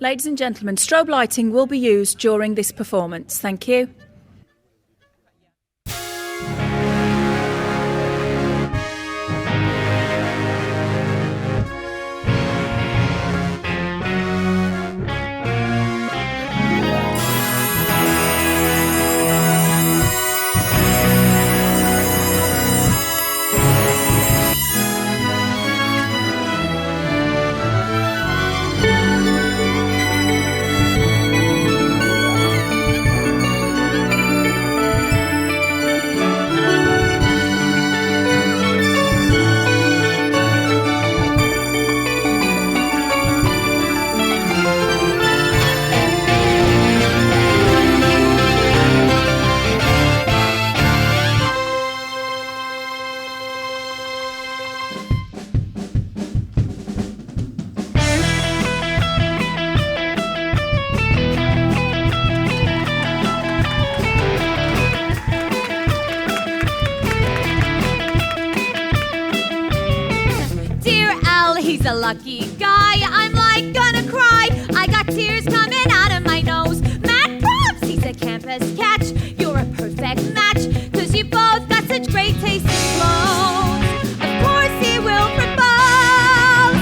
Ladies and gentlemen, strobe lighting will be used during this performance. Thank you. He's a lucky guy, I'm like gonna cry. I got tears coming out of my nose. Matt Probst, he's a campus catch. You're a perfect match, cause you both got such great taste in clothes. Of course he will propose.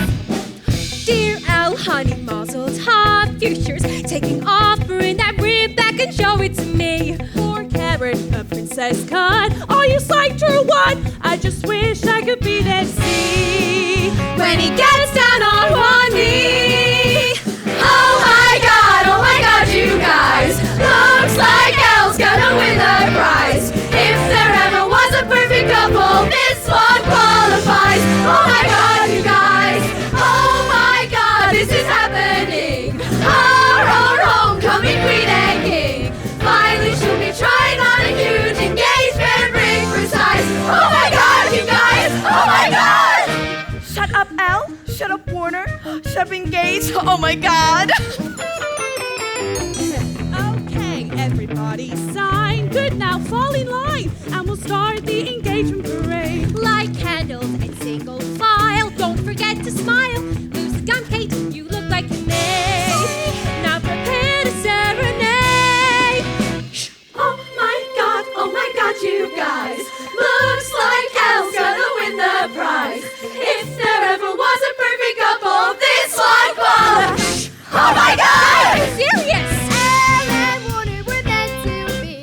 Dear Al, honey, mazel tov. Future's taking off, bring that rib back and show it to me. Poor Karen, a princess cut. Are you psyched or what? I just wish I could be there to see when he gets down on one knee. Oh my God, you guys. Looks like Elle's gonna win the prize. If there ever was a perfect couple, this one qualifies. Oh my God, you guys. Oh my God, this is happening. Our homecoming queen and king. Finally she'll be trying on a huge engagement ring precise. Oh my God, you guys. Oh my God. Shut up, Elle. Shut up, Warner. Shut up, Engage. Oh my God. Okay, everybody sign. Good, now fall in line, and we'll start the engagement parade. Light candles and single file. Don't forget to smile. Lose the gum, Kate. You look like a maid. Now prepare to serenade. Oh my God, you guys. Looks like Elle's gonna win the prize. If there ever was a perfect couple, this one qualifies. Oh my God! Are you serious? Elle and Warner were meant to be.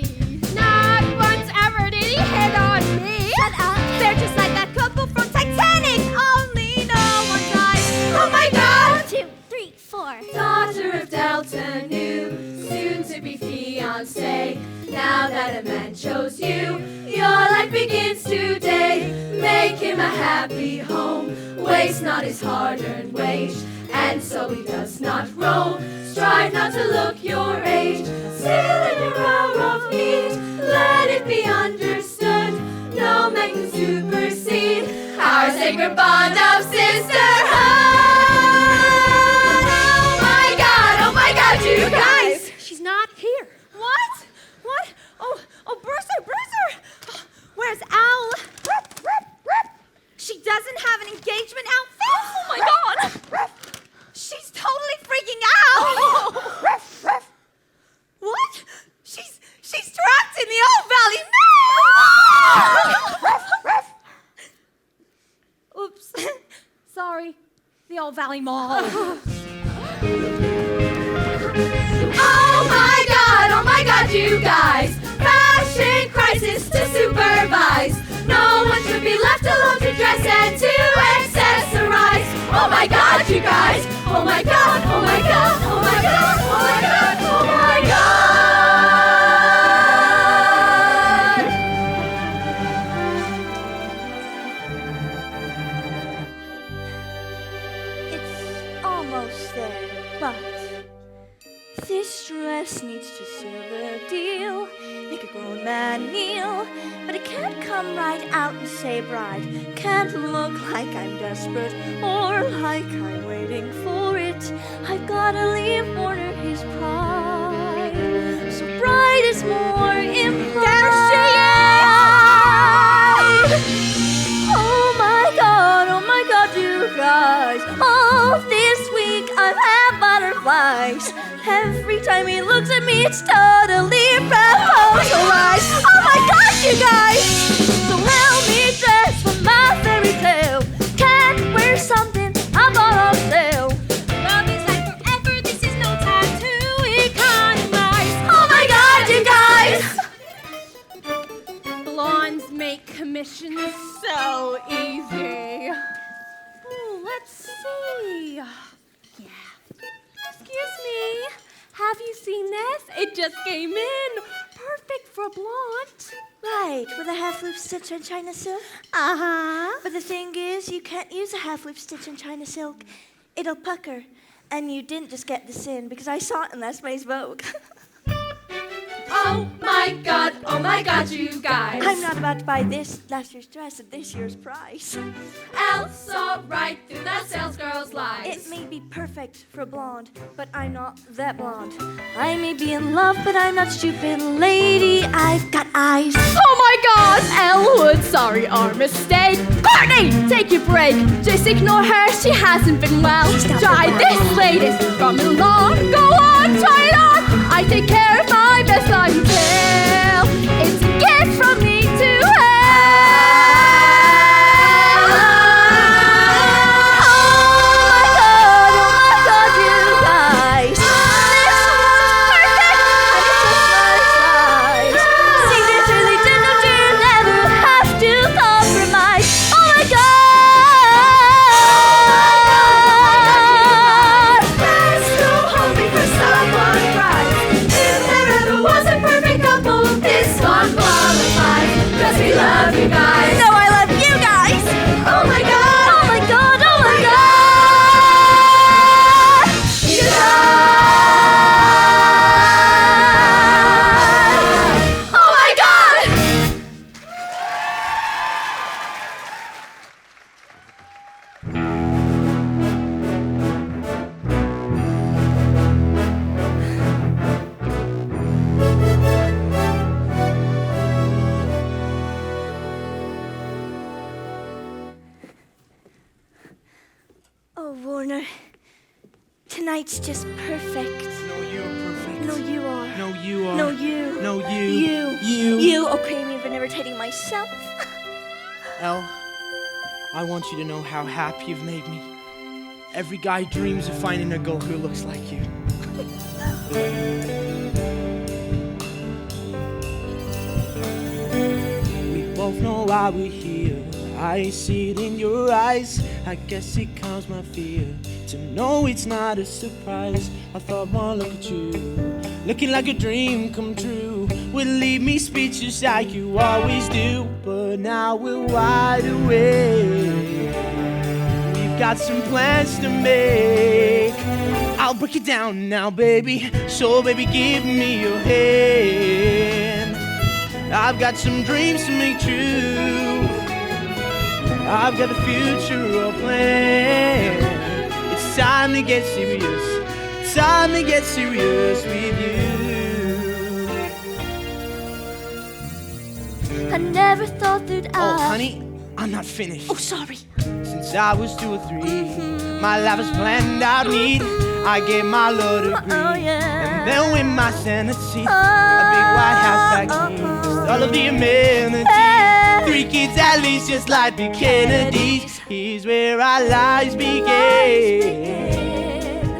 Not once ever did he hit on me. Shut up! They're just like that couple from Titanic. Only no one dies. Oh my God! 1, 2, 3, 4. Daughter of Delta Nu, soon to be fiancé. Now that a man chose you, your life begins today. Make him a happy home, waste not his hard-earned wage, and so he does not roam. Strive not to look your age. Still in your hour of need, let it be understood. No man can supersede our sacred bond of sisterhood. Oh my God, you guys! She's not here. What? Oh, Bruiser. Where's Al? She doesn't have an engagement outfit? Oh my God! She's totally freaking out. What? She's trapped in the Old Valley Mall. Oops. Sorry. The Old Valley Mall. Oh my God, you guys. Fashion crisis to supervise. No one should be left alone to dress and to accessorize. Oh my God, you guys. Oh my God, oh my God, oh my God, oh my God, oh my God. It's almost there, but this dress needs to seal the deal. Make a grown man kneel, but it can't come right out and say bride. Can't look like I'm desperate or like I'm waiting for it. I've gotta leave Warner his pride. So bride is more implied. There she is! Oh my God, you guys. All this week I've had butterflies. flies. Every time he looks at me, it's totally proposalized. Oh my gosh, you guys! So help me dress for my fairy tale. Can't wear something I bought on sale. Love is like forever, this is no time to economize. Oh my god, you guys! Blondes make commissions so easy. Oh, let's see. Yeah. Excuse me. Have you seen this? It just came in. Perfect for a blonde. Right, with a half-loop stitch on China silk. Uh-huh. But the thing is, you can't use a half-loop stitch on China silk. It'll pucker. And you didn't just get this in, because I saw it in last May's Vogue. Oh my god, you guys. I'm not about to buy this last year's dress at this year's price. Elle saw right through that salesgirl's lies. It may be perfect for a blonde, but I'm not that blonde. I may be in love, but I'm not stupid. Lady, I've got eyes. Oh my god, Elwood, sorry, our mistake. Courtney, take your break. Just ignore her, she hasn't been well. Try this, ladies, from along. Go on, try it on. I take care of my best clientele. It's a gift from me to her. Oh, Warner. Tonight's just perfect. No, you're perfect. No, you are. No, you are. No, you. No, you. You. You. Okay, me for never dating myself. Elle, I want you to know how happy you've made me. Every guy dreams of finding a girl who looks like you. We both know why we're here. I see it in your eyes. I guess it calms my fear to know it's not a surprise. I thought, well, look at you, looking like a dream come true. Would leave me speechless like you always do. But now we're wide awake. We've got some plans to make. I'll break it down now, baby. So, baby, give me your hand. I've got some dreams to make true. I've got a future all planned. It's time to get serious. Time to get serious with you. I never thought that Oh, honey, I'm not finished. Oh, sorry. Since I was 2 or 3, my life was planned out neat. I gave my Lord a breathe. Oh, yeah. And then with my sanity, a big white house back east. All of the amenities. 3 kids at least, just like the Kennedys. Here's where our lives began.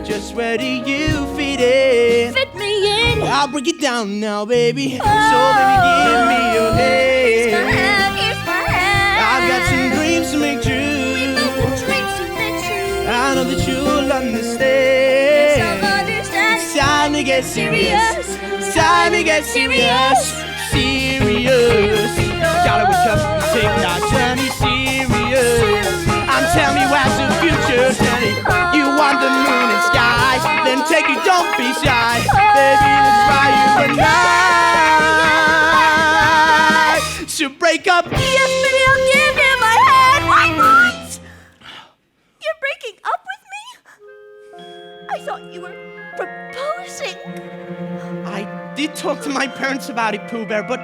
Just where do you fit in? Fit me in. I'll break it down now, baby. So, baby, give me your Here's my hand. hand, here's my hand. I've got some dreams to make true. Dreams to make true. I know that you'll understand. It's time to get serious. It's time to get serious. Serious. Gotta wake up and take that journey serious. I'm telling you as the future standing. You want the moon and sky, then take it, don't be shy. Baby, let's ride you tonight. So break up. Yes, baby, I'll give you my hand. Why not? You're breaking up with me? I thought you were proposing. I did talk to my parents about it, Pooh Bear, but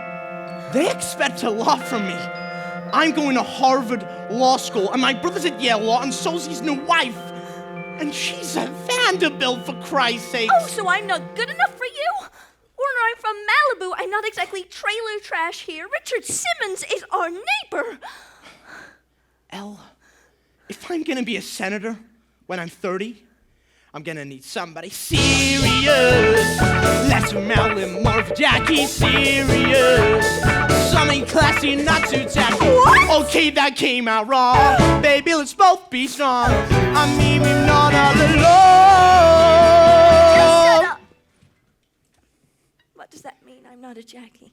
they expect a lot from me. I'm going to Harvard Law School, and my brother's at Yale Law, and so's his new wife. And she's at Vanderbilt, for Christ's sake. Oh, so I'm not good enough for you? Warner, I'm from Malibu. I'm not exactly trailer trash here. Richard Simmons is our neighbor. Elle, if I'm gonna be a senator when I'm 30, I'm gonna need somebody serious. Less of Marilyn, more of Jackie. Serious. Something classy, not too tacky. What? Okay, that came out wrong. Baby, let's both be strong. I mean, we're not all alone. Just shut up. What does that mean? I'm not a Jackie.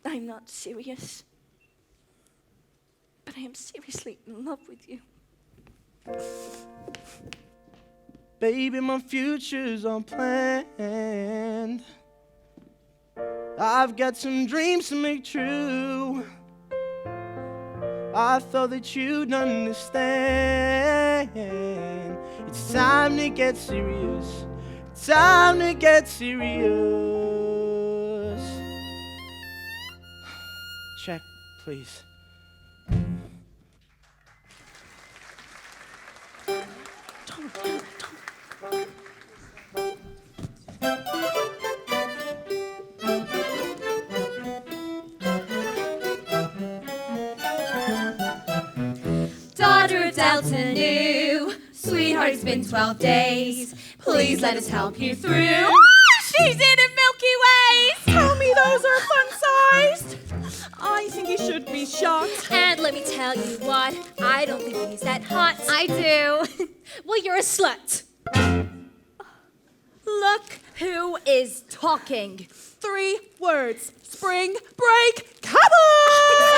I'm not serious. But I am seriously in love with you. Baby, my future's unplanned. I've got some dreams to make true. I thought that you'd understand. It's time to get serious. Time to get serious. Check, please. Daughter of Delta New, sweetheart, it's been 12 days. Please let us help you through. She's in a Milky Ways! Tell me those are fun-sized. I think he should be shot. And let me tell you what, I don't think he's that hot. I do. Well, you're a slut. Look who is talking. 3 words. Spring break. Come on!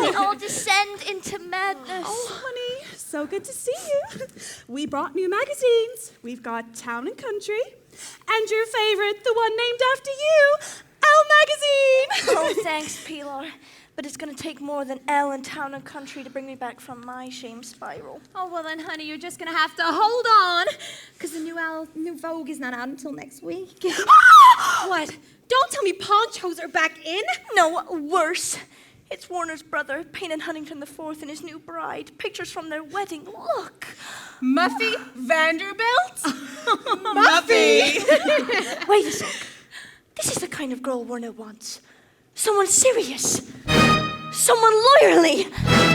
We all descend into madness. Oh, honey, so good to see you. We brought new magazines. We've got Town and Country. And your favorite, the one named after you, Elle Magazine. Oh, thanks, Pilar. But it's gonna take more than Elle and Town and Country to bring me back from my shame spiral. Oh, well then, honey, you're just gonna have to hold on. Because the new Vogue is not out until next week. What? Don't tell me ponchos are back in. No, worse. It's Warner's brother, Payne Huntington IV, and his new bride. Pictures from their wedding. Look. Muffy Vanderbilt? Muffy! Wait a sec. This is the kind of girl Warner wants. Someone serious. Someone loyally.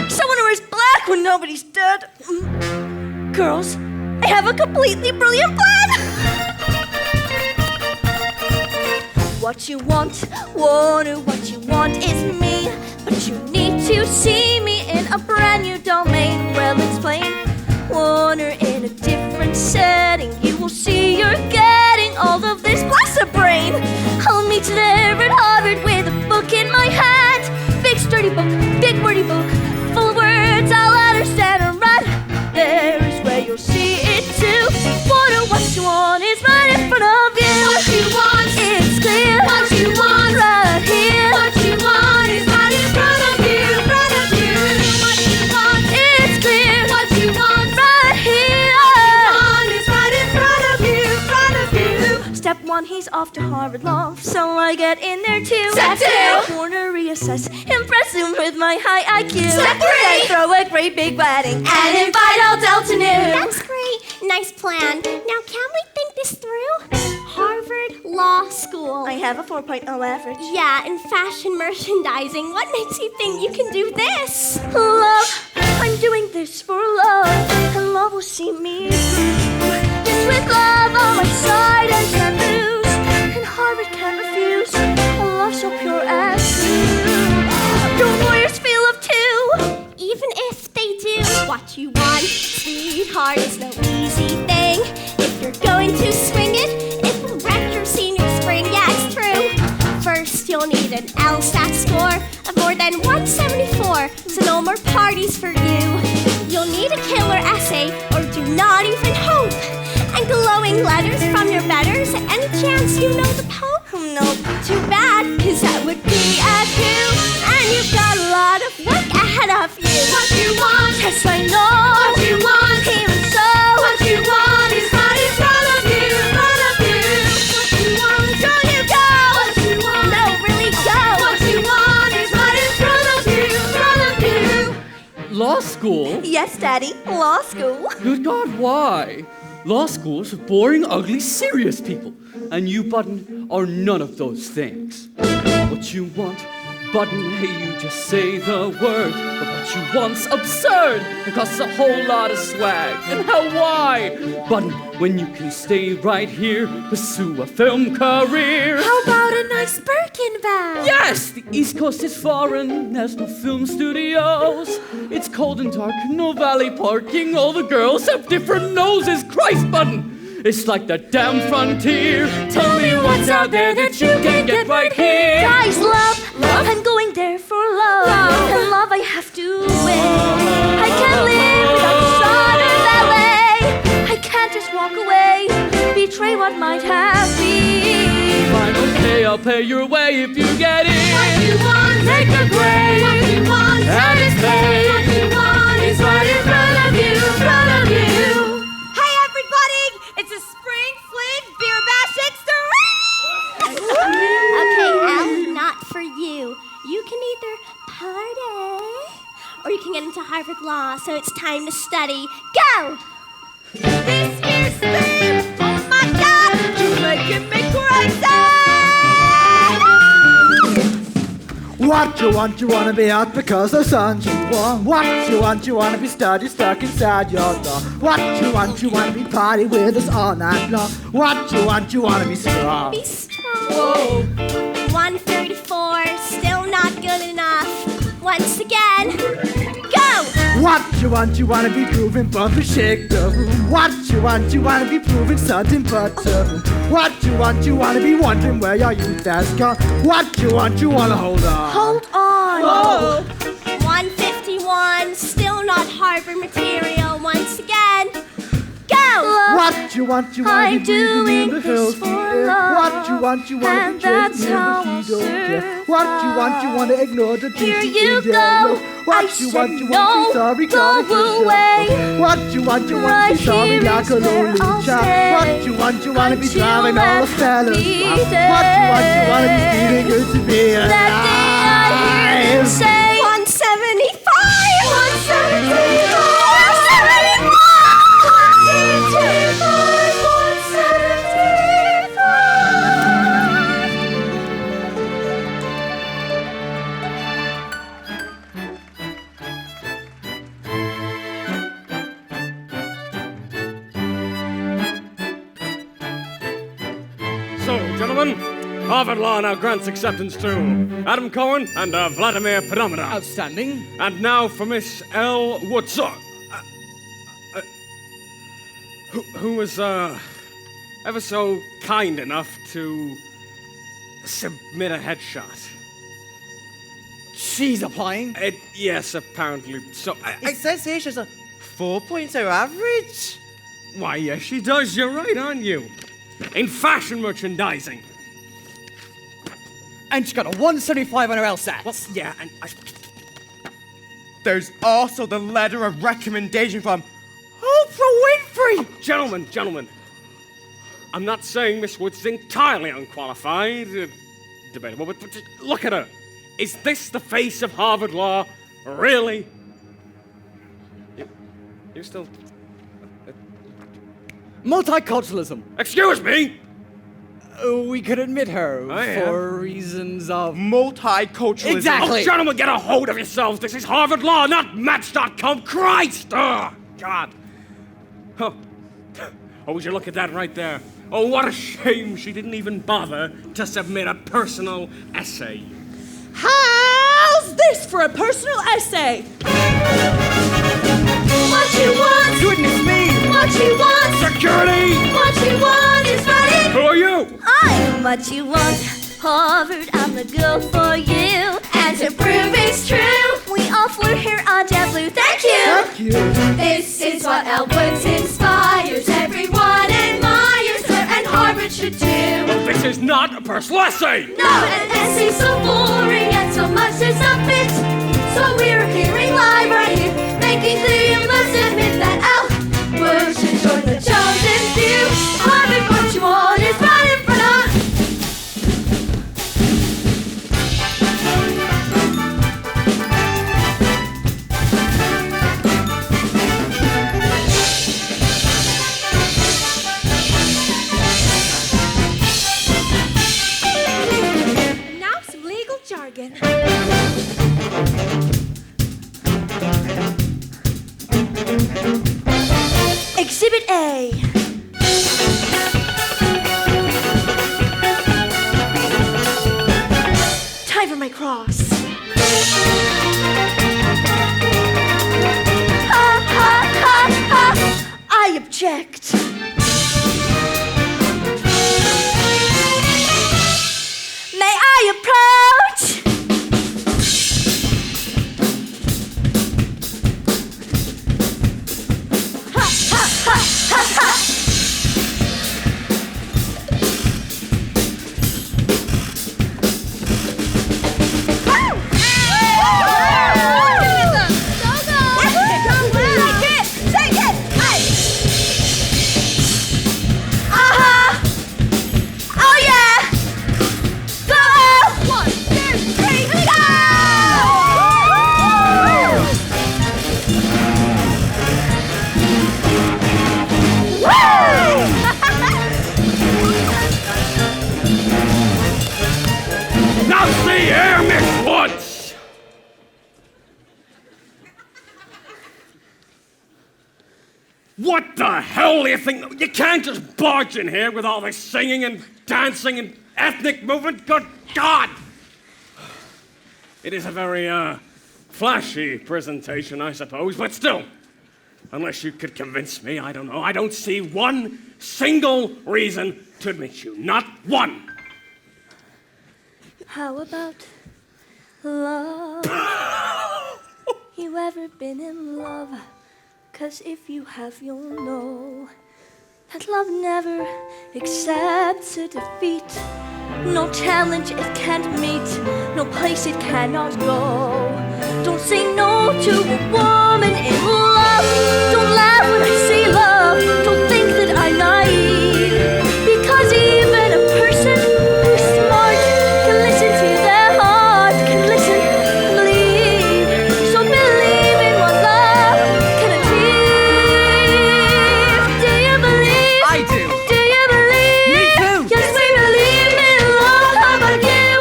Someone who wears black when nobody's dead. Girls, I have a completely brilliant plan. What you want, Warner, what you want is me. But you need to see me in a brand new domain. Well, explain, Warner, in a different setting. You will see you're getting all of this plus a brain. I'll meet you there at Harvard with a book in my hand. Big sturdy book, big wordy book, full of words I'll understand. And right there is where you'll see it too. Warner, what you want is right in front of you. What you want, it's clear. what you want, Right here. what you want is right in front of you, front of you. What you want, It's clear. what you want, Right here. is right in front of you, front of you. Step 1, he's off to Harvard Law, so I get in there too. Step 2. Warner reassess, impress him with my high IQ. Step 3. Then throw a great big wedding And invite all Delta New. That's great. Nice plan. Now, can we think this through? Harvard Law School. I have a 4.0 average. Yeah, in fashion merchandising. What makes you think you can do this? Love, I'm doing this for love, and love will see me through. Just with love on my side and can't lose, and Harvard can't refuse a love so pure as true. Your lawyers feel love too. Even if they do what you want, sweetheart, is no easy thing. If you're going to swing it, it will wreck your senior spring. Yeah, it's true. First, you'll need an LSAT score of more than 174, so no more parties for you. You'll need a killer essay, or do not even hope. And glowing letters from your betters. Any chance you know the Pope? No, Too bad, cause that would be a coup. And you've got a lot of work ahead of you. What you want, yes I know. what you want, Even so, what you want is right in front of you, front of you. What you want, don't you go. what you want, No, really go. what you want is right in front of you, front of you. Law school? Yes, Daddy. Law school. Good God, why? Law school's for boring, ugly, serious people. And you, Button, are none of those things. What you want, Button, hey, you just say the word. But what you want's absurd and costs a whole lot of swag. And how why? Button, when you can stay right here, pursue a film career. How about a nice Birkin bag? Yes, the East Coast is foreign, there's no film studios. It's cold and dark, no valley parking, all the girls have different noses. Christ, Button, it's like the damn frontier. Tell me what's out there that you can get right here. Guys, love. I'm going there for love. And love I have to win. I can't live outside of LA. I can't just walk away, betray what might have been. Fine, okay, I'll pay your way if you get in. What you want, take a grade. What you want, and it's paid. What you want is right in front of you, Hey everybody, it's a Spring Fling Beer Bash Extra! Okay, Al, not for you. You can either party or you can get into Harvard Law, so it's time to study. Go! This year's theme, oh my God, you're making me crazy! What you wanna be out because the sun's warm. What you wanna be stuck inside your door. What you wanna be party with us all night long. What you wanna be strong. Be strong. 134, still not good enough. Once again, go! What you wanna be proving, bumping, shake the room. What you wanna be proving, something but the What you wanna be wondering where your youth has gone. What you wanna hold on. Hold on. Whoa. 151, still not Harvard material. Once again, go! What you wanna I'm be breathing in the doing hills this for air. love, What you wanna and be that's chasing how but I'll he don't care. survive. What you wanna ignore the Here truth you in your go. love. What I you said be no, sorry, go gotta kiss away. yourself. What you Right be sorry, here like is a where lonely I'll child. stay What you wanna be until driving all the I'm fellas. happy What you wanna be feeling good to be That day I hear you alive. say 175! 175! 175! So, gentlemen, Harvard Law now grants acceptance to Adam Cohen and Vladimir Podomina. Outstanding. And now for Miss L. Woods. Who was ever so kind enough to submit a headshot. She's applying. Yes, apparently. So, It says here she's a 4.0 average. why, yes, she does. You're right, aren't you? In fashion merchandising. And she got a 175 on her LSAT. Well, yeah, and There's also the letter of recommendation from Oprah Winfrey. Gentlemen, I'm not saying Miss Woods is entirely unqualified. Debatable, but just look at her. Is this the face of Harvard Law? Really? You still... Multiculturalism. Excuse me? We could admit her Oh, yeah. for reasons of multiculturalism. Oh, gentlemen, get a hold of yourselves. This is Harvard Law, not Match.com. Christ! Oh, God. Oh, would you look at that right there? Oh, what a shame she didn't even bother to submit a personal essay. How's this for a personal essay? What you want, Goodness me! what you want, Security! what you want is right in Who are you? I'm what you want, Harvard, I'm the girl for you. And to prove it's true, We all flew here on JetBlue, thank you! Thank you. this is what Elle Woods inspires. Everyone admires her, and Harvard should too. This is not a personal essay! No, an essay's so boring and so much is not fit. So we're appearing live right here, making clear you must admit that Elle Woods should join the chosen few. Harvard, what you want is right in front of. Exhibit A. Time for my cross. Ha, ha, ha, ha. I object. May I approach? Ha, ha, ha, ha, ha. Now see here, Miss Woods! What the hell do you think? You can't just barge in here with all this singing and dancing and ethnic movement. Good God! It is a very, flashy presentation, I suppose, but still, unless you could convince me, I don't know, I don't see one single reason to admit you. Not one. How about love? You ever been in love? 'Cause if you have, you'll know that love never accepts a defeat. No challenge it can't meet, no place it cannot go. Don't say no to a woman in love. Don't laugh when I say love. Don't think that I'm naive. Because even a person who's smart can listen to their heart, can listen and believe. So believe in what love can achieve. Do you believe? I do. Do you believe? Me too. Yes, we believe in love. How about you?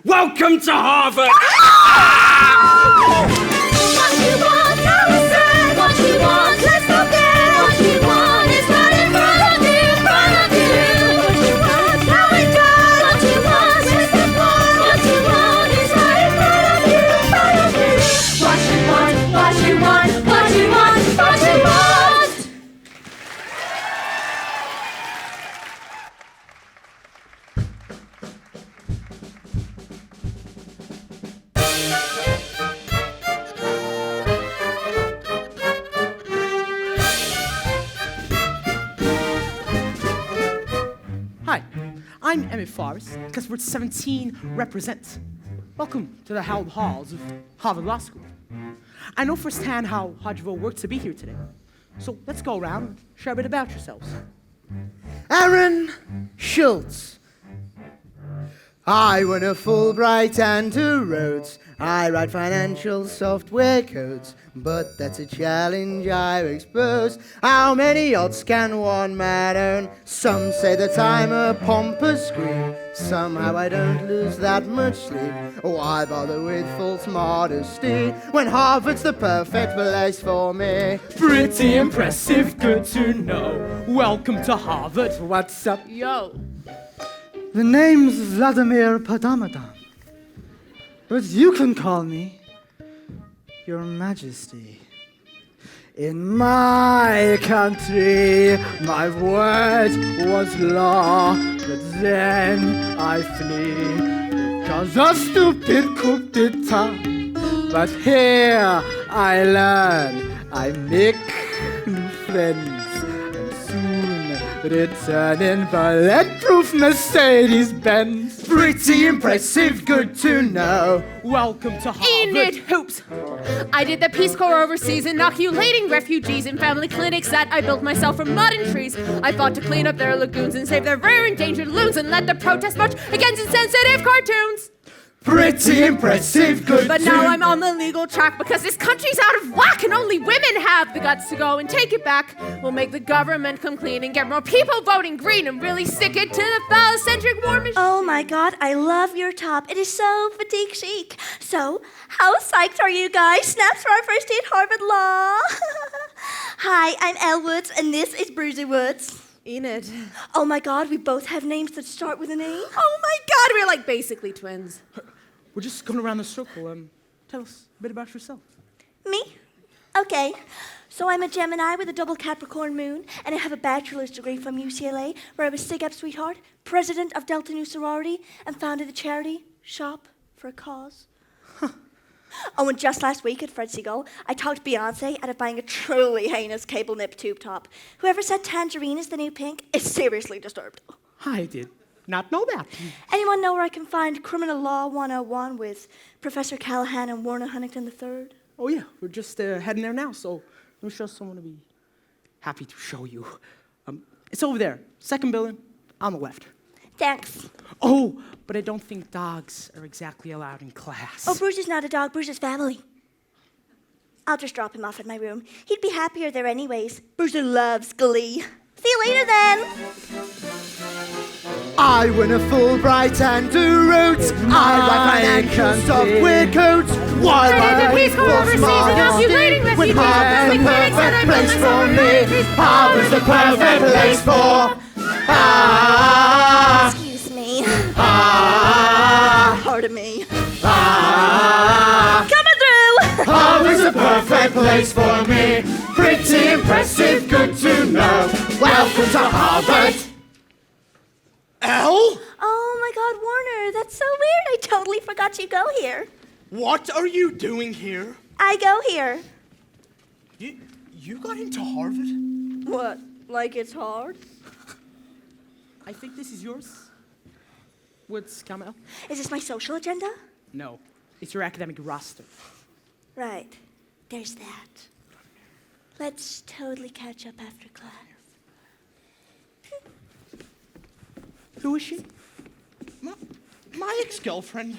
Welcome to Harvard! What you want, now is said. What you want, let's forget. What you want is right in front of you, in front of you. What you want, now is done. What you want, let's forget. What you want is right in front of you, in front of you. What you want, what you want, what you want, what you want. Hi, I'm Emmett Forrest, Cuthbert 17 represents. Welcome to the hallowed halls of Harvard Law School. I know firsthand how hard you've all worked to be here today. So let's go around and share a bit about yourselves. Aaron Schultz. I won a Fulbright and 2 Rhodes. I write financial software codes, but that's a challenge I expose. How many odds can one man own? Some say that I'm a pompous scream. Somehow I don't lose that much sleep. Why bother with false modesty when Harvard's the perfect place for me? Pretty impressive, good to know. Welcome to Harvard. What's up? Yo. The name's Vladimir Padamadan, but you can call me Your Majesty. In my country, my word was law, but then I flee because of stupid coup d'etat. But here I learn, I make new friends, and soon return in bulletproof Mercedes-Benz. Pretty impressive, good to know. Welcome to Harvard. Enid Hoops. I did the Peace Corps overseas, inoculating refugees in family clinics that I built myself from mud and trees. I fought to clean up their lagoons and save their rare endangered loons and led the protest march against insensitive cartoons. Pretty impressive, good But to now I'm on the legal track because this country's out of whack and only women have the guts to go and take it back. We'll make the government come clean and get more people voting green and really stick it to the phallocentric war machine. Oh my god, I love your top. It is so fatigue chic. So, how psyched are you guys? Snaps for our first day at Harvard Law. Hi, I'm Elle Woods, and this is Bruiser Woods. Enid. Oh my god, we both have names that start with an E. Oh my god, we're like basically twins. We're just going around the circle. Tell us a bit about yourself. Me? Okay. So I'm a Gemini with a double Capricorn moon, and I have a bachelor's degree from UCLA, where I was SIG Up Sweetheart, president of Delta Nu Sorority, and founded the charity Shop for a Cause. Oh, and just last week at Fred Seagull, I talked Beyonce out of buying a truly heinous cable nip tube top. Whoever said tangerine is the new pink is seriously disturbed. I did not know that. Anyone know where I can find Criminal Law 101 with Professor Callahan and Warner Huntington III? Oh, yeah, we're just heading there now, so I'm sure someone will be happy to show you. It's over there, second building, on the left. Thanks. Oh, but I don't think dogs are exactly allowed in class. Oh, Bruce is not a dog, Bruce is family. I'll just drop him off at my room. He'd be happier there anyways. Bruiser loves Glee. See you later then. I win a Fulbright and do roads. I write financial software codes. Why Ready to wait peace go for overseas and help you leading When refugees. Harvard's the Building clinics perfect and place I'm for building me. cities. Harvard's the perfect place for. Ah, Excuse me. ah, Pardon me. ah. Coming through! Harvard's the perfect place for me. Pretty impressive, good to know. Welcome to Harvard. Elle? Oh my god, Warner, that's so weird. I totally forgot you go here. What are you doing here? I go here. You got into Harvard? What? Like it's hard? I think this is yours. What's Kamel? Is this my social agenda? No, it's your academic roster. Right. There's that. Let's totally catch up after class. Who is she? My ex-girlfriend.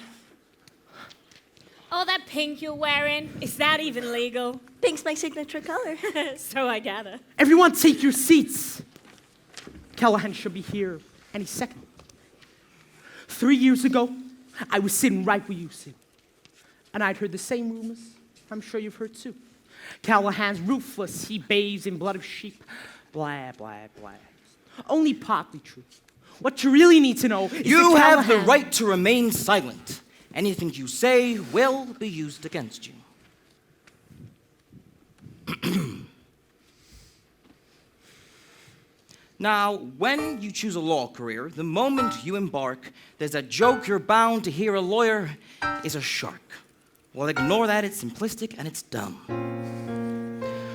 Oh, that pink you're wearing, is that even legal? Pink's my signature color. So I gather. Everyone take your seats. Callahan should be here any second. 3 years ago, I was sitting right where you sit. And I'd heard the same rumors I'm sure you've heard too. Callahan's ruthless, he bathes in blood of sheep. Blah, blah, blah. Only partly true. What you really need to know is You that have the Callahan- right to remain silent. Anything you say will be used against you. Now, when you choose a law career, the moment you embark, there's a joke you're bound to hear: a lawyer is a shark. Well, ignore that, it's simplistic and it's dumb.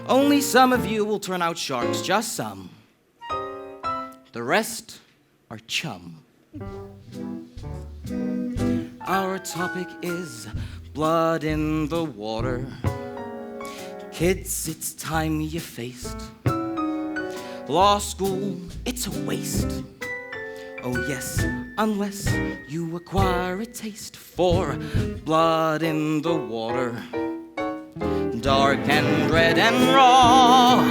Only some of you will turn out sharks, just some. The rest are chum. Our topic is blood in the water. Kids, it's time you faced law school, it's a waste. Oh yes, unless you acquire a taste for blood in the water. Dark and red and raw,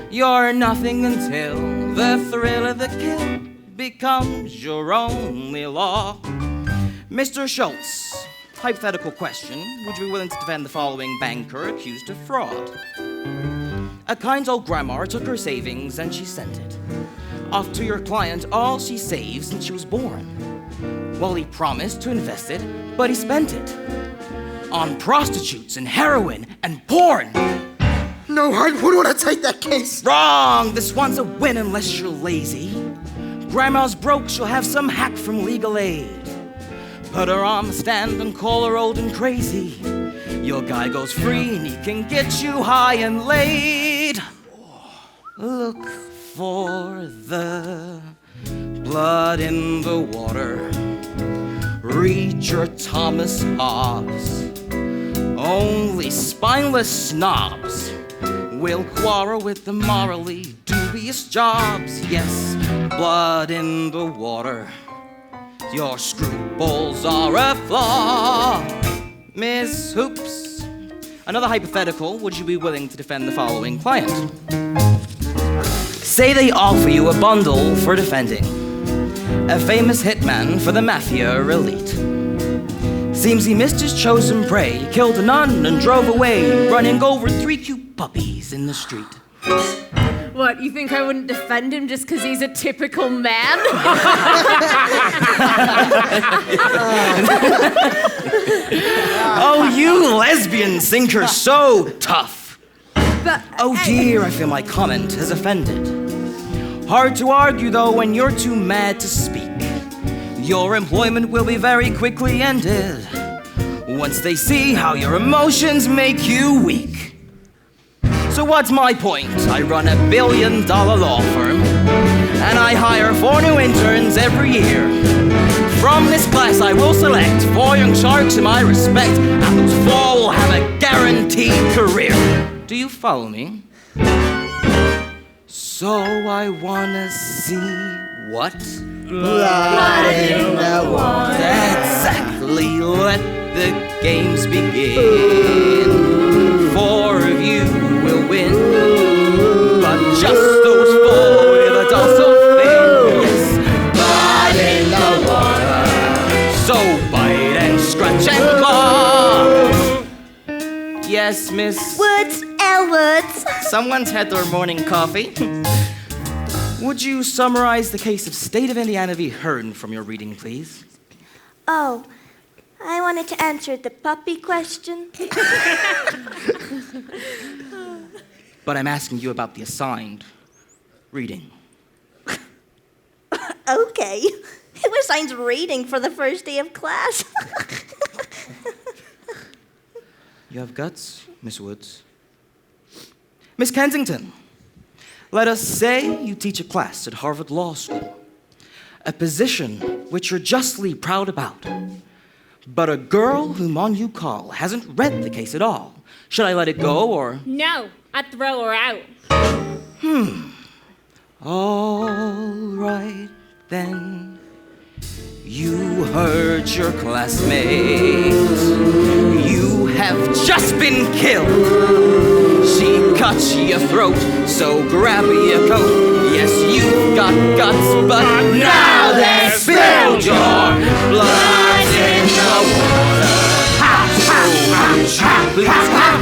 you're nothing until the thrill of the kill becomes your only law. Mr. Schultz, hypothetical question. Would you be willing to defend the following banker accused of fraud? A kind old grandma took her savings and she sent it off to your client, all she saved since she was born. Well, he promised to invest it, but he spent it on prostitutes and heroin and porn. No, I wouldn't want to take that case. Wrong! This one's a win unless you're lazy. Grandma's broke, she'll have some hack from legal aid. Put her on the stand and call her old and crazy. Your guy goes free and he can get you high and laid. Look for the blood in the water. Read your Thomas Hobbes. Only spineless snobs will quarrel with the morally dubious jobs. Yes, blood in the water. Your scruples are a flaw. Miss Hoops, another hypothetical. Would you be willing to defend the following client? Say they offer you a bundle for defending a famous hitman for the mafia elite. Seems he missed his chosen prey, killed a nun and drove away, running over 3 cute puppies in the street. What, you think I wouldn't defend him just because he's a typical man? Oh, you lesbians think you're so tough. But, oh dear, I feel my comment has offended. Hard to argue though when you're too mad to speak. Your employment will be very quickly ended once they see how your emotions make you weak. So what's my point? I run a $1 billion law firm, and I hire 4 new interns every year. From this class I will select 4 young sharks in my respect, and those 4 will have a guaranteed career. Do you follow me? So I wanna see what? Blood in the water. Exactly, let the games begin. 4 of you will win, but just those 4 with a dorsal fin. Yes, blood in the water. So bite and scratch and claw. Yes, Miss Woods, Elwoods. Someone's had their morning coffee. Would you summarize the case of State of Indiana v. Hearn from your reading, please? Oh, I wanted to answer the puppy question. But I'm asking you about the assigned reading. Okay. Who assigns reading for the first day of class? You have guts, Miss Woods. Miss Kensington, let us say you teach a class at Harvard Law School, a position which you're justly proud about. But a girl whom on you call hasn't read the case at all. Should I let it go, or? No, I'd throw her out. All right, then. You heard your classmate. You have just been killed. She cut your throat, so grab your coat. Yes, you've got guts, but now they've spilled your blood in the water. Please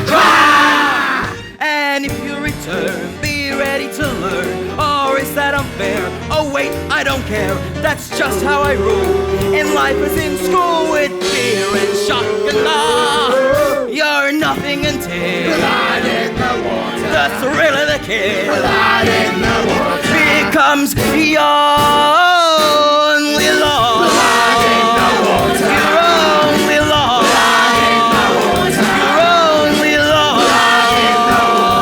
cry. And if you return, be ready to learn. Or is that unfair? Oh wait, I don't care. That's just how I rule. In life as in school with fear and shock and awe. You're nothing until blood in the water. The thrill of the kid, blood in the water, becomes your only law. Blood in the water. Your only law. Blood in the water. Your only law. Blood in the water.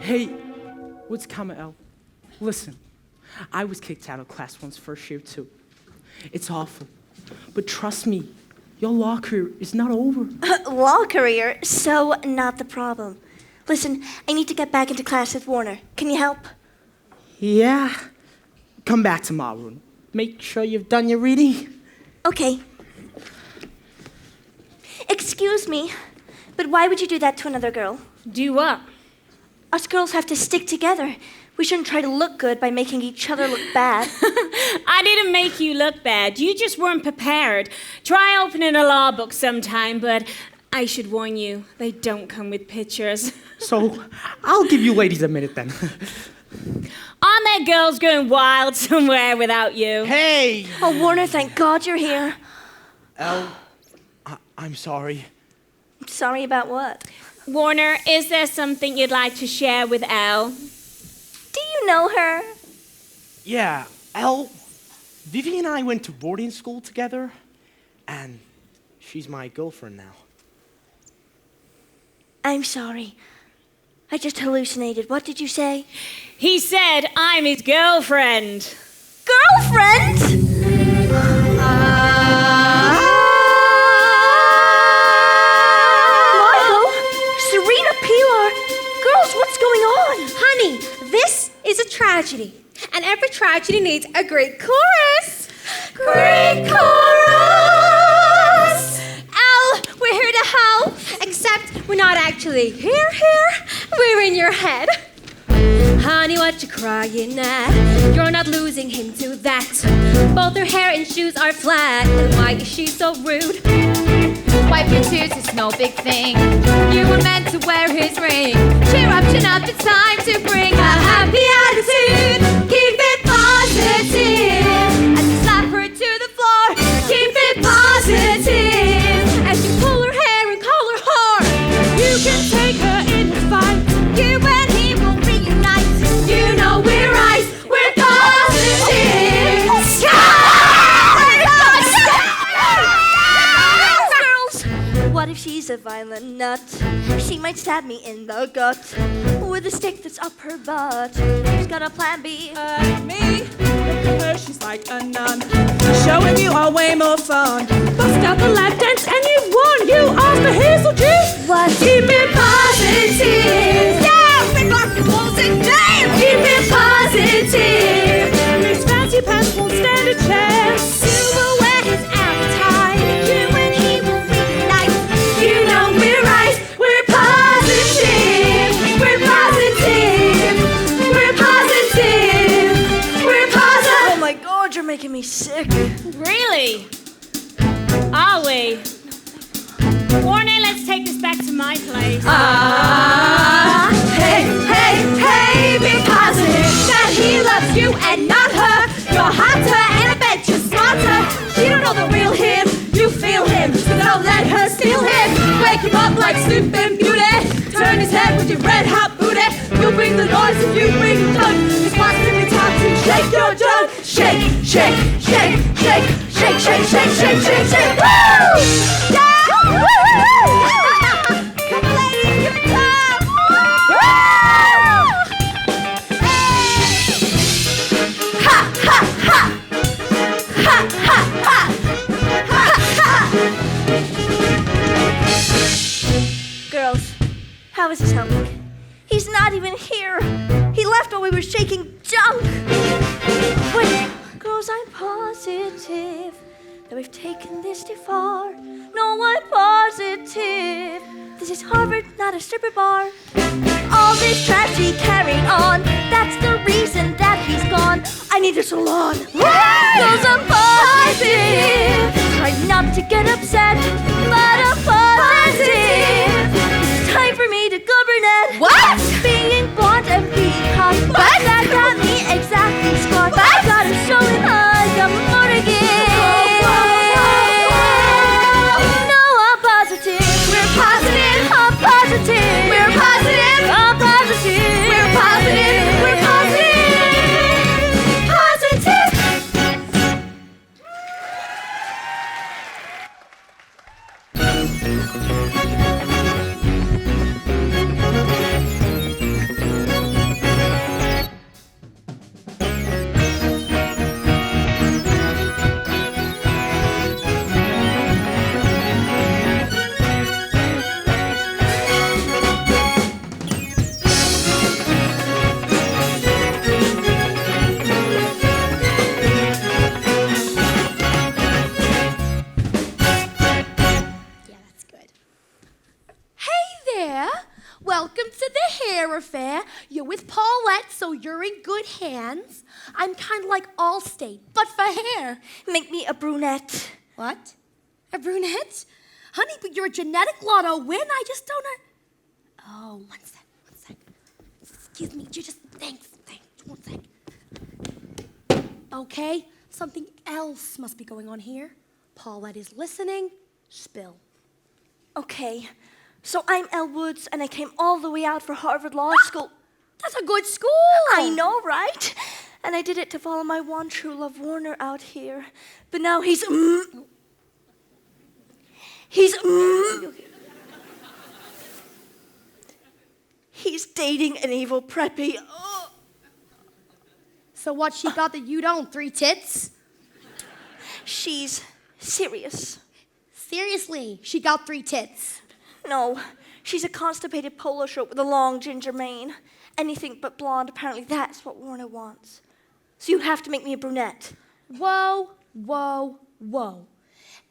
Hey, what's coming, El? Listen, I was kicked out of class once first year too. It's awful, but trust me, your law career is not over. Law career? So not the problem. Listen, I need to get back into class with Warner. Can you help? Yeah, come back tomorrow. Make sure you've done your reading. Okay. Excuse me, but why would you do that to another girl? Do what? Us girls have to stick together. We shouldn't try to look good by making each other look bad. I didn't make you look bad. You just weren't prepared. Try opening a law book sometime, but I should warn you, they don't come with pictures. So, I'll give you ladies a minute then. Aren't there girls going wild somewhere without you? Hey! Oh, Warner, thank God you're here. El, I'm sorry. Sorry about what? Warner, is there something you'd like to share with Elle? Do you know her? Yeah, El, Vivi and I went to boarding school together, and she's my girlfriend now. I'm sorry. I just hallucinated. What did you say? He said I'm his girlfriend. Girlfriend? Margot, Serena Pilar. Girls, what's going on? Honey, this is a tragedy. And every tragedy needs a great chorus. Great chorus! Al, we're here to help. Except we're not actually here. We're in your head. Honey, what you crying at? You're not losing him to that. Both her hair and shoes are flat. And why is she so rude? Wipe your tears, it's no big thing. You were meant to wear his ring. Cheer up, chin up, it's time to bring a happy attitude. Keep it positive. As you slap her to the floor, keep it positive. As you pull her hair and call her whore, you can take her in the fight. You and he will reunite. You know we're right, we're positive. Girls, what if she's a violent nut? She might stab me in the gut with a stick that's up her butt. Who's got a plan B? Me. Look at her, she's like a nun. Showing you are way more fun. Bust out the lap dance and you've won. You are the hazel juice. What? Keep it positive. Yeah, we rock the walls and dance. Keep it positive. Miss Fancy Pants won't stand a chance. Silverware his appetite. You and he will reunite. You know we're right. We're positive. We're positive. We're positive. We're positive. Oh my God, you're making me sick. Really? Are we? Warner, let's take this back to my place. Hey, be positive that he loves you and not her. You're hotter and I bet you're smarter. She don't know the real him, you feel him, so don't let her steal him. Wake him up like Sleeping Beauty. Turn his head with your red hot booty. You bring the noise if you bring the fun. Just watch me talk to shake your junk. Shake, shake, shake, shake, shake, shake, shake, shake, shake, shake. Woo! Yeah! Woo! Come on, ladies, give it time. Woo! Ha, ha, ha! Ha, ha, ha! Ha, ha! Girls, how is this helping? He's not even here. He left while we were shaking junk. Wait, girls, I'm positive that we've taken this too far. No, I'm positive. This is Harvard, not a stripper bar. All this tragedy carried on. That's the reason that he's gone. I need a salon. Girls, I'm positive. Try not to get upset, but I'm positive. It's time for me to govern it. What? Being blonde and peacock. What? That got me exactly squawk. I gotta show him like a Morgan. No, I'm positive. We're positive. I'm positive. We're positive. I'm positive. We're positive. We're positive. Welcome to the hair affair. You're with Paulette, so you're in good hands. I'm kind of like Allstate, but for hair. Make me a brunette. What? A brunette? Honey, but you're a genetic lotto win. I just don't know. Oh, one sec. Excuse me, you just, thanks, 1 sec. Okay, something else must be going on here. Paulette is listening. Spill. Okay, so I'm Elle Woods, and I came all the way out for Harvard Law School. That's a good school. I know, right? And I did it to follow my one true love, Warner, out here. But now he's dead. dating an evil preppy. Ugh. So what she got that you don't? 3 tits? She's serious. Seriously, she got 3 tits. No, she's a constipated polo shirt with a long ginger mane. Anything but blonde, apparently that's what Warner wants. So you have to make me a brunette. Whoa, whoa, whoa.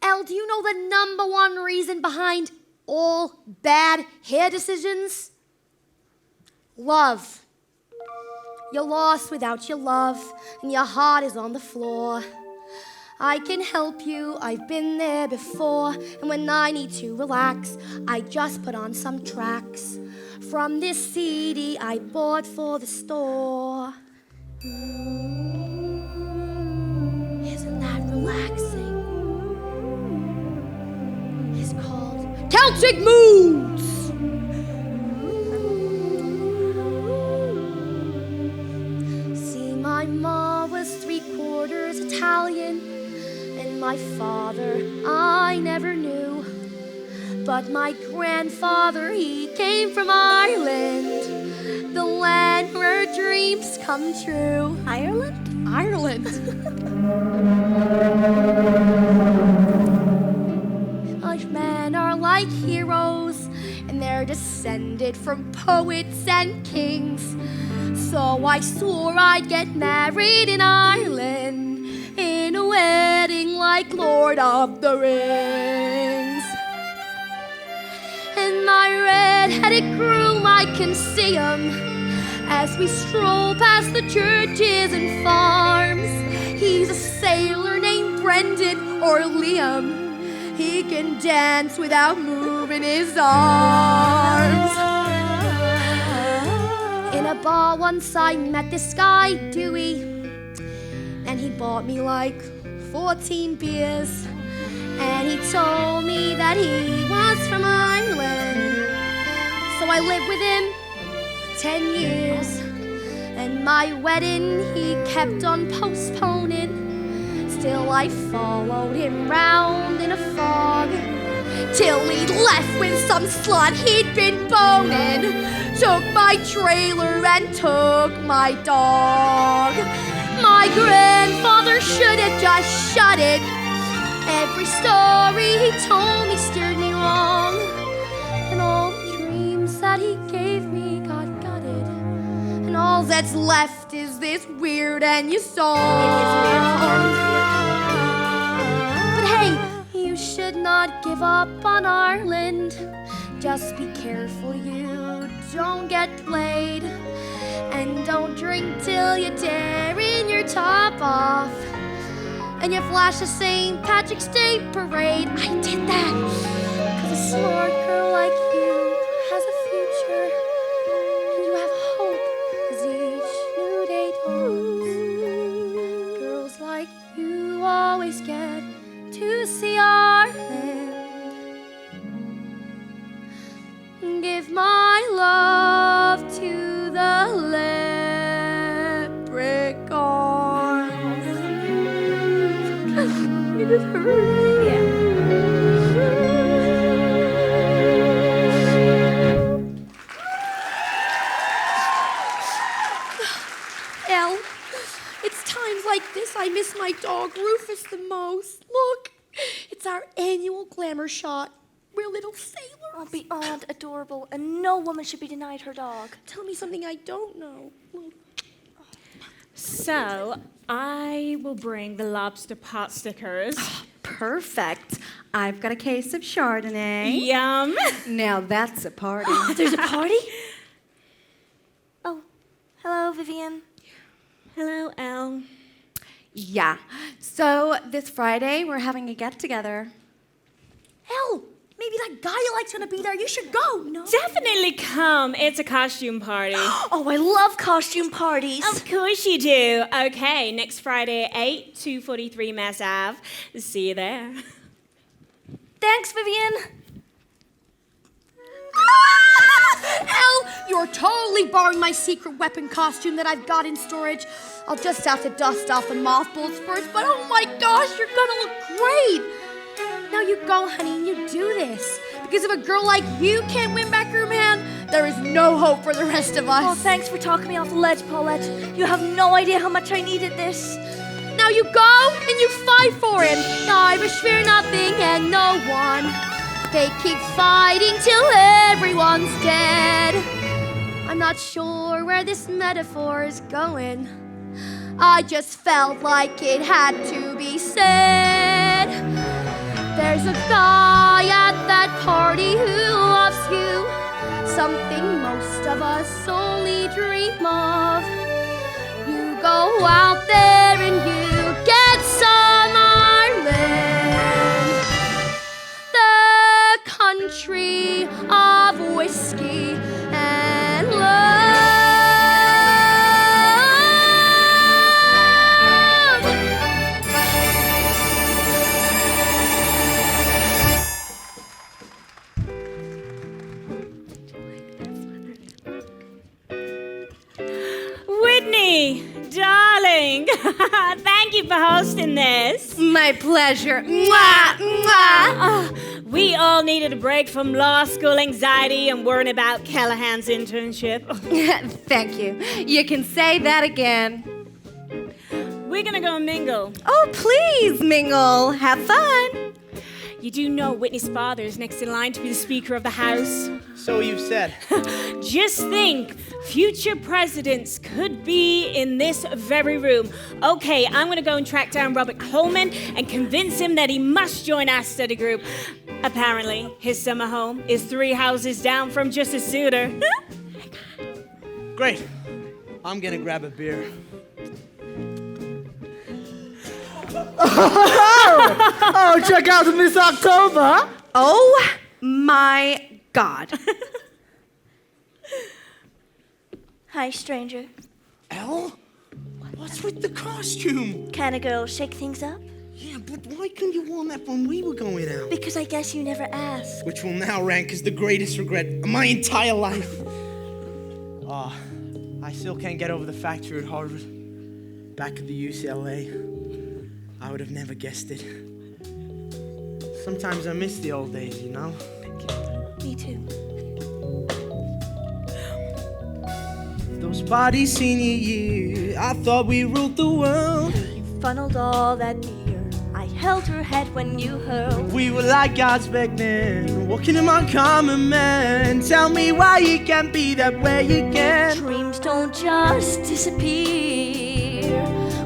Elle, do you know the number 1 reason behind all bad hair decisions? Love. You're lost without your love, and your heart is on the floor. I can help you, I've been there before, and when I need to relax, I just put on some tracks from this CD I bought for the store. Isn't that relaxing? It's called Celtic Moods. See, my ma was 3/4 Italian, and my father I never knew. But my grandfather, he came from Ireland, the land where dreams come true. Ireland? Ireland. Men are like heroes, and they're descended from poets and kings. So I swore I'd get married in Ireland, in a wedding like Lord of the Rings. And my red-headed groom, I can see him as we stroll past the churches and farms. He's a sailor named Brendan or Liam. He can dance without moving his arms. In a bar once I met this guy, Dewey, and he bought me like 14 beers. And he told me that he was from Ireland. So I lived with him 10 years. And my wedding he kept on postponing. Still I followed him round in a fog, till he left with some slut he'd been boning. Took my trailer and took my dog. My grandfather should have just shut it. Every story he told me steered me wrong, and all the dreams that he gave me got gutted, and all that's left is this weird and you song. But hey, you should not give up on Ireland. Just be careful you don't get played, and don't drink till you're tearing your top off, and you flash a St. Patrick's Day parade. I did that, 'cause a smart girl like you has a future, and you have hope as each new day dawns. Girls like you always get to see Ireland. Give my love to the leprechauns. It just hurts. Yeah. Elle, it's times like this I miss my dog Rufus the most. Look, it's our annual glamour shot. We're little sailors. Oh, beyond adorable, and no woman should be denied her dog. Tell me something I don't know. Look. So, I will bring the lobster pot stickers. Oh, perfect. I've got a case of Chardonnay. Yum. Now that's a party. There's a party? Oh, hello, Vivian. Hello, Elle. Yeah. So this Friday, we're having a get-together. Elle, maybe that guy you like's gonna be there. You should go. No. Definitely come. It's a costume party. Oh, I love costume parties. Of course you do. Okay, next Friday at 8, 243 Mass Ave. See you there. Thanks, Vivian. Elle, you're totally borrowing my secret weapon costume that I've got in storage. I'll just have to dust off the mothballs first, but oh my gosh, you're gonna look great. Now you go, honey, and you do this. Because if a girl like you can't win back her man, There is no hope for the rest of us. Oh, thanks for talking me off the ledge, Paulette. You have no idea how much I needed this. Now you go and you fight for him. Irish fear nothing and no one. They keep fighting till everyone's dead. I'm not sure where this metaphor is going. I just felt like it had to be said. There's a guy at that party who loves you, something most of us only dream of. You go out there and you get some Ireland, the country of whiskey and love. Whitney, darling, thank you for hosting this. My pleasure. Mwah, mwah. Oh, we all needed a break from law school anxiety and worrying about Callahan's internship. Thank you. You can say that again. We're gonna go mingle. Oh, please, mingle. Have fun. You do know Whitney's father is next in line to be the Speaker of the House. So you've said. Just think, future presidents could be in this very room. Okay, I'm gonna go and track down Robert Coleman and convince him that he must join our study group. Apparently, his summer home is 3 houses down from Justice Souter. Great. I'm gonna grab a beer. Oh, check out Miss October. Oh my God. Hi, stranger. Elle? What's with the costume? Can a girl shake things up? Yeah, but why couldn't you warn that when we were going out? Because I guess you never asked. Which will now rank as the greatest regret of my entire life. I still can't get over the fact you're at Harvard. Back at the UCLA. I would have never guessed it. Sometimes I miss the old days, you know? Me too. Those parties senior year, I thought we ruled the world. You funneled all that beer. I held her head when you hurled. We were like gods back then, walking among common men. Tell me why you can't be that way again. Dreams don't just disappear.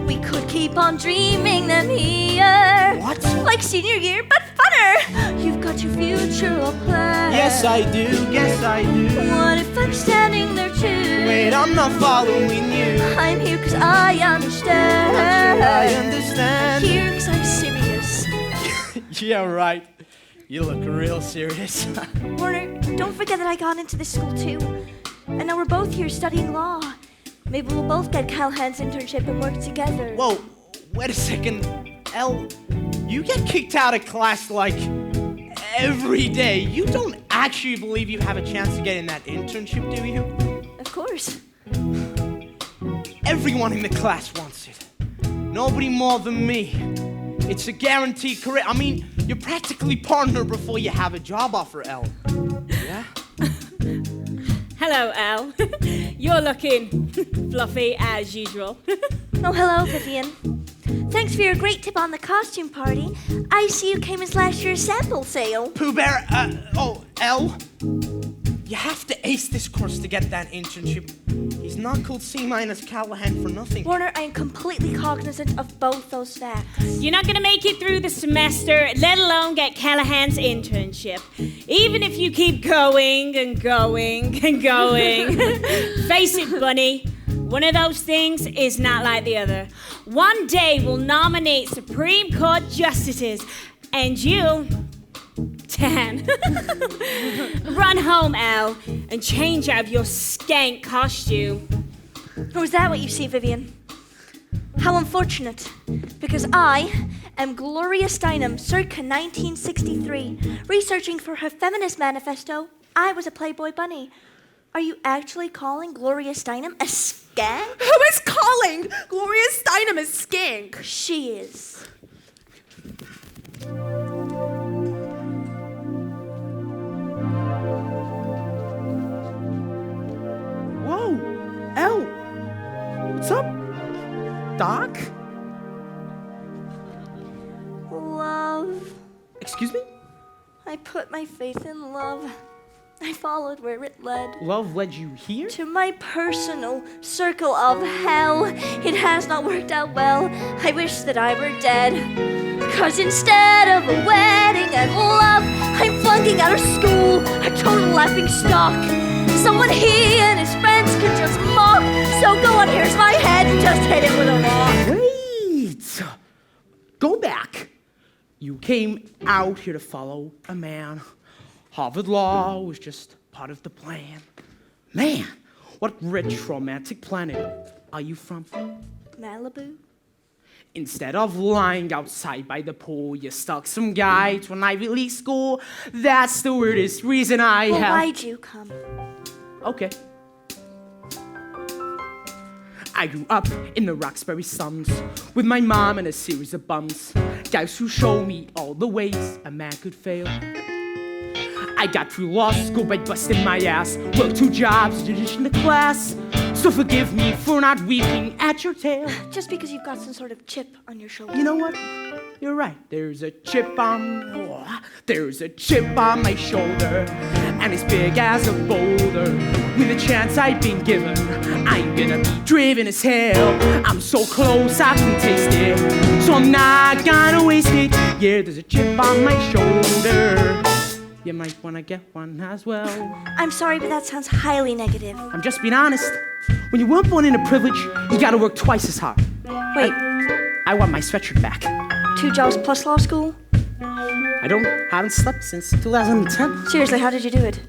We could keep on dreaming them here. What? Like senior year, but funner. You've got your future all planned. Yes, I do. Yes, I do. What if I'm standing there too? Wait, I'm not following you. I'm here cause I understand. Not sure I understand. Here cause I'm serious. Yeah, right. You look real serious. Warner, don't forget that I got into this school too. And now we're both here studying law. Maybe we'll both get Callahan's internship and work together. Whoa, wait a second. Elle, you get kicked out of class like every day. You don't actually believe you have a chance to get in that internship, do you? Of course. Everyone in the class wants it. Nobody more than me. It's a guaranteed career. I mean, you're practically partner before you have a job offer, Elle. Yeah? Hello, Al. You're looking fluffy as usual. Oh, hello, Vivian. Thanks for your great tip on the costume party. I see you came as last year's sample sale. Pooh Bear, Elle? You have to ace this course to get that internship. He's not called C- Callahan for nothing. Warner, I am completely cognizant of both those facts. You're not going to make it through the semester, let alone get Callahan's internship. Even if you keep going and going and going. Face it, Bunny. One of those things is not like the other. One day we'll nominate Supreme Court justices, and you, Dan, run home, Al, and change out of your skank costume. Or is that what you see, Vivian? How unfortunate. Because I am Gloria Steinem, circa 1963. Researching for her feminist manifesto, I was a Playboy bunny. Are you actually calling Gloria Steinem a skank? Who is calling Gloria Steinem a skank? She is. Doc? Love. Excuse me? I put my faith in love. I followed where it led. Love led you here? To my personal circle of hell. It has not worked out well. I wish that I were dead. 'Cause instead of a wedding and love, I'm flunking out of school, a total laughing stock. Someone he and his friends can just mock. So go on, here's my head, just hit it with a rock. Wait! Go back. You came out here to follow a man. Harvard Law was just part of the plan. Man, what rich romantic planet are you from? Malibu? Instead of lying outside by the pool, you stuck some guy to an Ivy League school. That's the weirdest reason I Well, have. why'd you come? Okay. I grew up in the Roxbury slums with my mom and a series of bums. Guys who showed me all the ways a man could fail. I got through law school by busting my ass. Worked 2 jobs in addition to class. So forgive me for not weeping at your tail. Just because you've got some sort of chip on your shoulder. You know what? You're right. There's a chip on my shoulder, and it's big as a boulder. With a chance I've been given, I'm gonna be driven as hell. I'm so close I can taste it, so I'm not gonna waste it. Yeah, there's a chip on my shoulder. You might wanna get one as well. I'm sorry, but that sounds highly negative. I'm just being honest. When you weren't born into privilege, you gotta work twice as hard. Wait. I want my sweatshirt back. 2 jobs plus law school? I haven't slept since 2010. Seriously, how did you do it?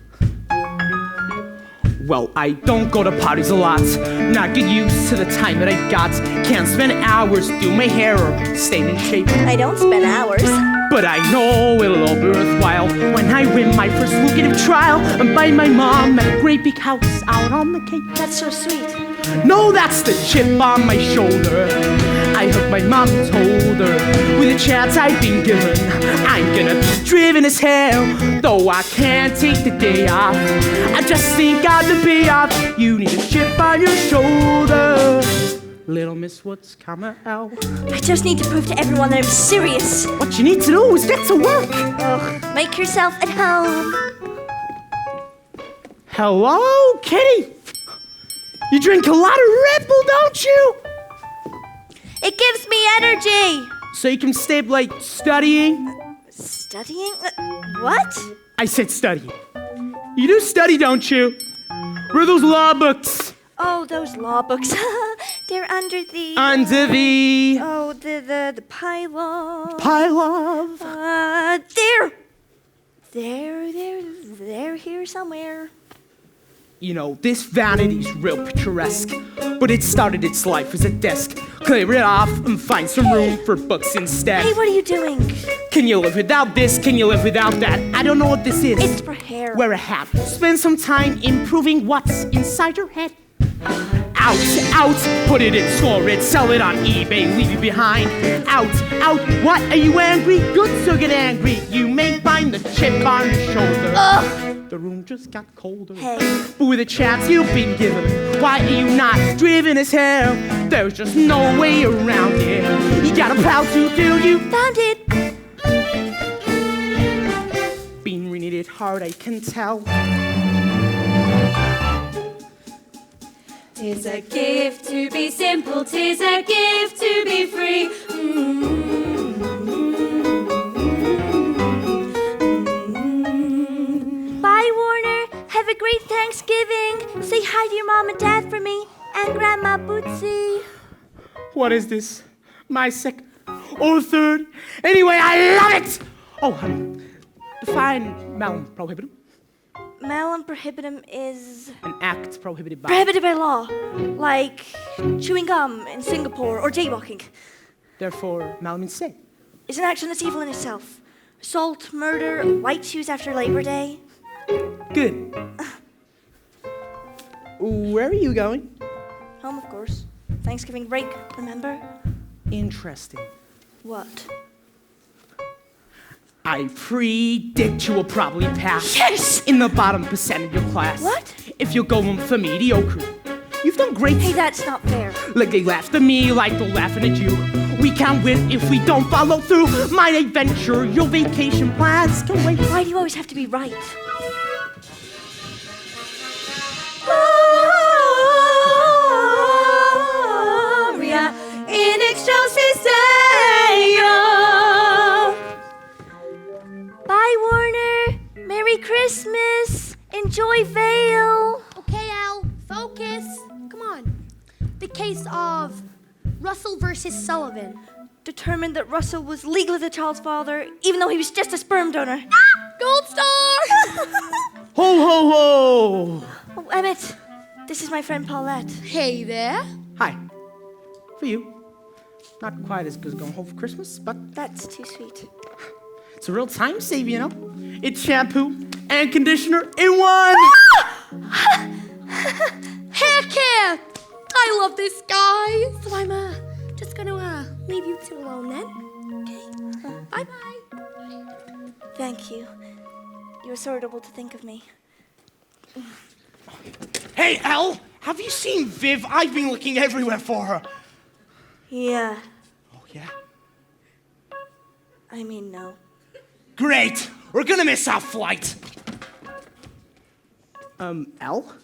Well, I don't go to parties a lot. Not get used to the time that I got. Can't spend hours doing my hair or staying in shape. I don't spend hours. But I know it'll all be worthwhile when I win my first lucrative trial and buy my mom a great big house out on the Cape. That's so sweet. No, that's the chip on my shoulder. I heard my mom told her, with a chance I've been given, I'm gonna be driven as hell. Though I can't take the day off, I just think got the pay off. You need a chip on your shoulder. Little Miss Woods, come out. I just need to prove to everyone that I'm serious. What you need to do is get to work. Ugh, make yourself at home. Hello, Kitty. You drink a lot of Red Bull, don't you? It gives me energy. So you can stay up late studying? Studying? What? I said studying. You do study, don't you? Where are those law books? Oh, those law books. They're under the... Under the... Oh, the pile of... Pile of... They're here somewhere. You know, this vanity's real picturesque, but it started its life as a desk. Clear it off and find some room for books instead. Hey, what are you doing? Can you live without this? Can you live without that? I don't know what this is. It's for hair. Wear a hat. Spend some time improving what's inside your head. Out, put it in, store it, sell it on eBay, leave you behind. Out, what? Are you angry? Good, so get angry. You may find the chip on your shoulder. Ugh. The room just got colder. Hey. But with a chance you've been given, why are you not driven as hell? There's just no way around it. You got a pal to do, you found it. Been reading it hard, I can tell. 'Tis a gift to be simple, 'tis a gift to be free. Bye, Warner. Have a great Thanksgiving. Say hi to your mom and dad for me, and Grandma Bootsy. What is this? My second or third? Anyway, I love it! Oh, honey, define malum prohibitum. Malum prohibitum is... An act prohibited by... Prohibited by law. Like chewing gum in Singapore or jaywalking. Therefore, malum in se. Is an action that's evil in itself. Assault, murder, white shoes after Labor Day. Good. Where are you going? Home, of course. Thanksgiving break, remember? Interesting. What? I predict you will probably pass. Yes! In the bottom percent of your class. What? If you're going for mediocre. You've done great. Hey, that's not fair. Like they laughed at me, like they're laughing at you. We can't win if we don't follow through. My adventure, your vacation plans can wait. Why do you always have to be right? Gloria in excelsis Deo. Bye, Warner. Merry Christmas. Enjoy Vale. Okay, Al, focus. Come on. The case of Russell versus Sullivan. Determined that Russell was legally the child's father, even though he was just a sperm donor. Gold star! Ho, ho, ho! Oh, Emmett, this is my friend Paulette. Hey there. Hi. For you. Not quite as good as going home for Christmas, but That's too sweet. it's a real time save, you know? It's shampoo and conditioner in one! Hair care! I love this guy. So I'm just gonna leave you two alone then. Okay. Bye-bye. Thank you. You were so adorable to think of me. Hey, Elle, have you seen Viv? I've been looking everywhere for her. Yeah. Oh, yeah? I mean, no. Great. We're gonna miss our flight. Elle?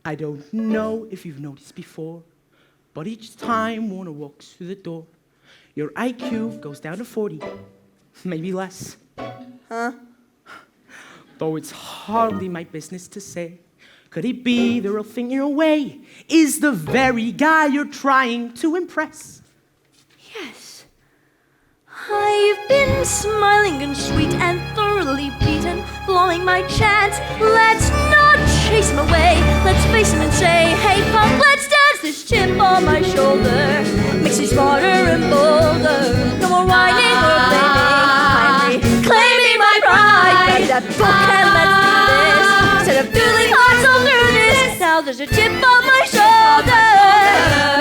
I don't know if you've noticed before, but each time Warner walks through the door, your IQ goes down to 40, maybe less. Huh? Though it's hardly my business to say, could he be the real thing in your way? Is the very guy you're trying to impress? Yes. I've been smiling and sweet and thoroughly beaten, blowing my chance. Let's not chase him away. Let's face him and say, hey punk, let's dance this chip on my shoulder. Makes me smarter and bolder. No more whining or blaming. Kindly claiming my pride. Grab that book and let's do this. Instead of doodling hearts, I'll do this. Now there's a chip on my shoulder.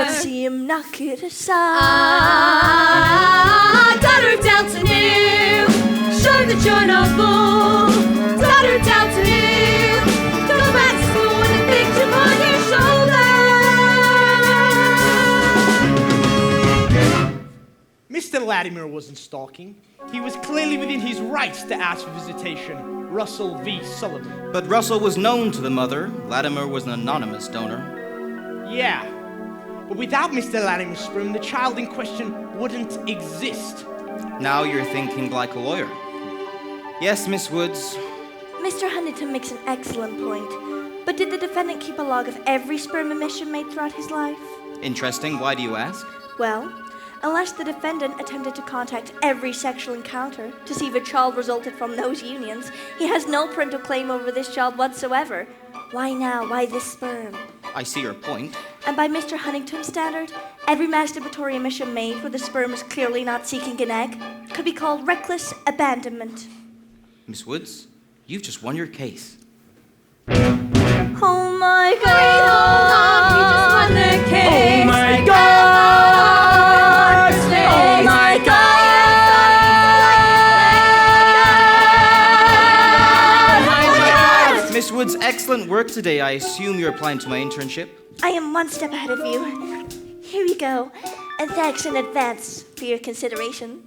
Let's see him knock it aside. Daughter Downton Hill, show that you're not fool. Daughter Downton Hill, go back to school with a big chip on your shoulder. Mr. Latimer wasn't stalking. He was clearly within his rights to ask for visitation. Russell V. Sullivan. But Russell was known to the mother. Latimer was an anonymous donor. Yeah. But without Mr. Latimer's sperm, the child in question wouldn't exist. Now you're thinking like a lawyer. Yes, Miss Woods. Mr. Huntington makes an excellent point. But did the defendant keep a log of every sperm emission made throughout his life? Interesting. Why do you ask? Well, unless the defendant attempted to contact every sexual encounter to see if a child resulted from those unions, he has no parental claim over this child whatsoever. Why now? Why this sperm? I see your point. And by Mr. Huntington's standard, every masturbatory emission made where the sperm is clearly not seeking an egg could be called reckless abandonment. Miss Woods, you've just won your case. Oh my God! Hold on, we just won the case. Oh my God! Oh my God! Miss Woods, excellent work today. I assume you're applying to my internship? I am one step ahead of you. Here you go. And thanks in advance for your consideration.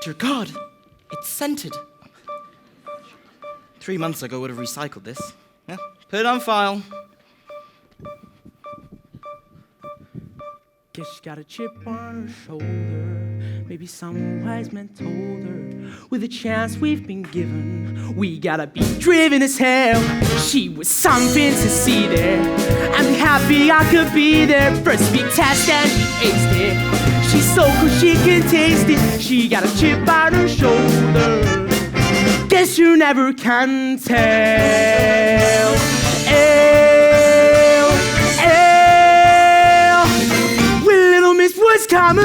Dear God, it's scented. 3 months ago, I would have recycled this. Yeah, put it on file. Guess she got a chip on her shoulder. Maybe some wise man told her. With a chance we've been given, we gotta be driven as hell. She was something to see there. I'm happy I could be there. First we test and she aced it. She's so cool she can taste it. She got a chip on her shoulder. Guess you never can tell. Will little Miss Woods come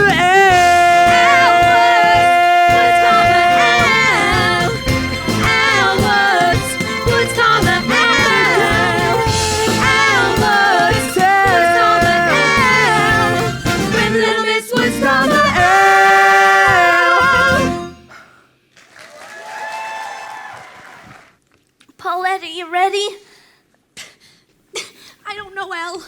Paulette, are you ready? I don't know, Elle.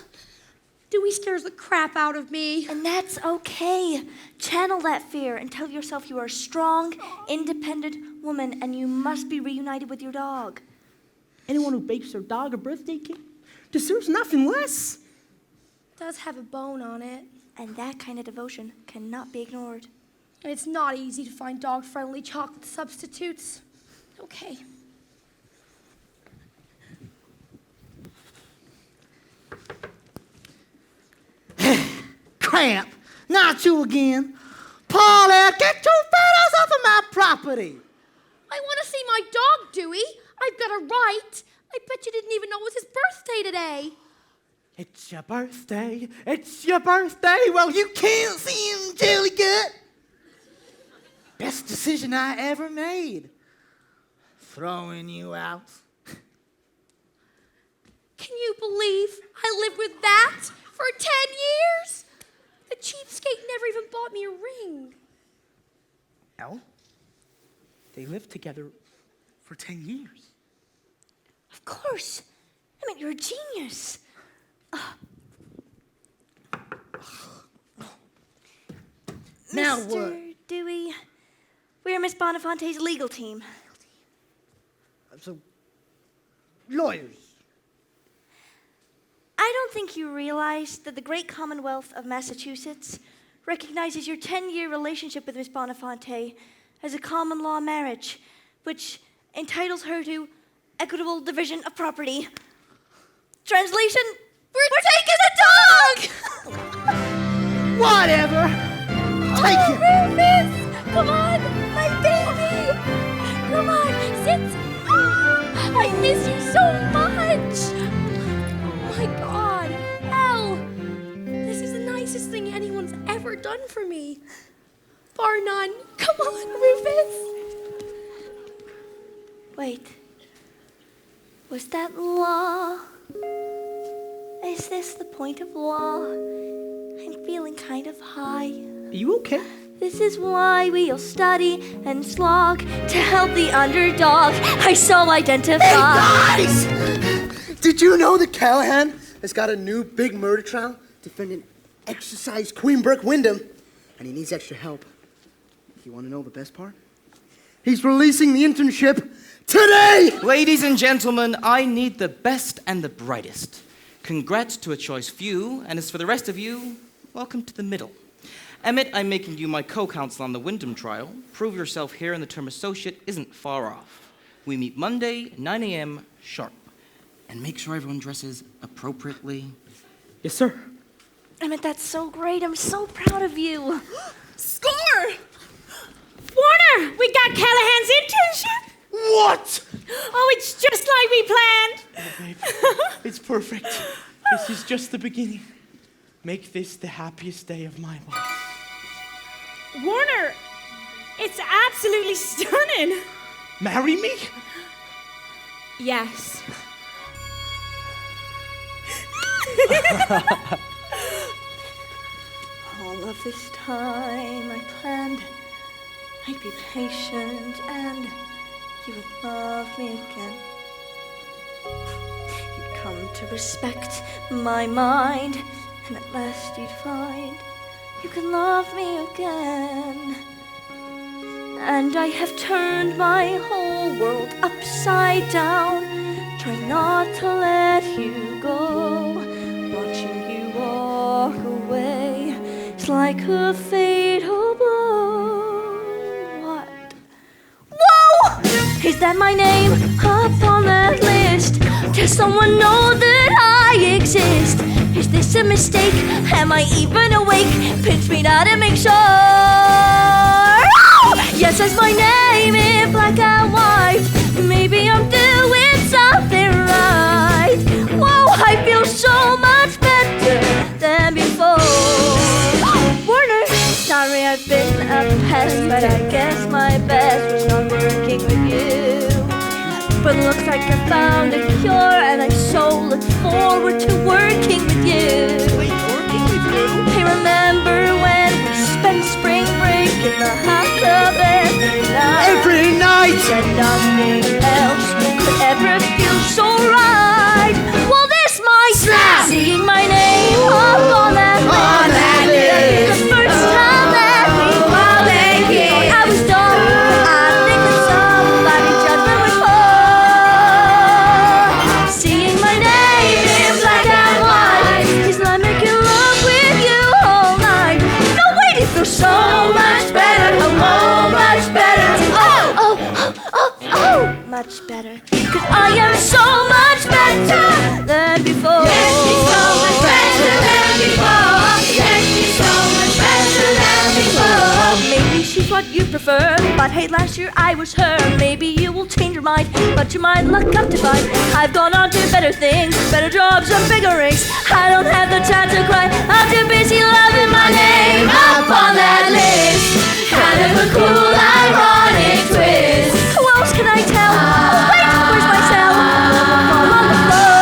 Dewey scares the crap out of me. And that's okay. Channel that fear and tell yourself you are a strong, independent woman and you must be reunited with your dog. Anyone who bakes their dog a birthday cake deserves nothing less. It does have a bone on it. And that kind of devotion cannot be ignored. And it's not easy to find dog-friendly chocolate substitutes. Okay. Cramp, not you again. Paulette, get your fat ass off of my property. I want to see my dog, Dewey. I've got a right. I bet you didn't even know it was his birthday today. It's your birthday. It's your birthday. Well, you can't see him, Jellygut. Best decision I ever made. Throwing you out. Can you believe I lived with that for 10 years? The cheapskate never even bought me a ring. Elle, they lived together for 10 years. Of course. I mean, you're a genius. Now Mr. what? Dewey, we're Miss Bonafonte's legal team. So, lawyers. I don't think you realize that the great Commonwealth of Massachusetts recognizes your 10-year relationship with Miss Bonafonte as a common law marriage, which entitles her to equitable division of property. Translation, we're taking a dog! Whatever. Take it. Rufus! Come on, my baby! Come on, sit! I miss you so much! Oh my God, Elle! This is the nicest thing anyone's ever done for me. Bar none. Come on, Rufus! Wait. Was that law? Is this the point of law? I'm feeling kind of high. Are you okay? This is why we'll study and slog to help the underdog. I so identify. Hey, guys! Did you know that Callahan has got a new big murder trial defending exercise Queen Brooke Wyndham? And he needs extra help. You want to know the best part? He's releasing the internship today! Ladies and gentlemen, I need the best and the brightest. Congrats to a choice few, and as for the rest of you, welcome to the middle. Emmett, I'm making you my co-counsel on the Wyndham trial. Prove yourself here, and the term associate isn't far off. We meet Monday, 9 a.m. sharp. And make sure everyone dresses appropriately. Yes, sir. Emmett, that's so great. I'm so proud of you. Score! Warner, we got Callahan's internship. What? Oh, it's just like we planned. Oh, babe, it's perfect. This is just the beginning. Make this the happiest day of my life. Warner, it's absolutely stunning. Marry me? Yes. All of this time I planned I'd be patient and you would love me again. You'd come to respect my mind, and at last you'd find you could love me again. And I have turned my whole world upside down, trying not to let you go. Watching you walk away is like a fatal blow. What? Whoa! Is that my name up on that list? Does someone know that I exist? Is this a mistake? Am I even awake? Pinch me now to make sure. Yes, that's my name in black and white. Maybe I'm doing something right. Whoa, I feel so much better than before. Warner, sorry I've been a pest, but I guess my best was not working with you. But it looks like I found a cure, and I so look forward to working with you. Hey, remember when we spent spring break in the hot tub every night? Every night! And nothing else could ever much better. 'Cause I am so much better than before. Yes, she's so much better than before. Yes, she's so much better than before. Maybe she's what you prefer, but hey, last year I was her. Maybe you will change your mind, but you might not come to find I've gone on to better things, better jobs and bigger rings. I don't have the time to cry, I'm too busy loving my name up on that list. Kind of a cool, ironic twist. Who else can I tell? Oh wait, where's my cell? Fall on the floor.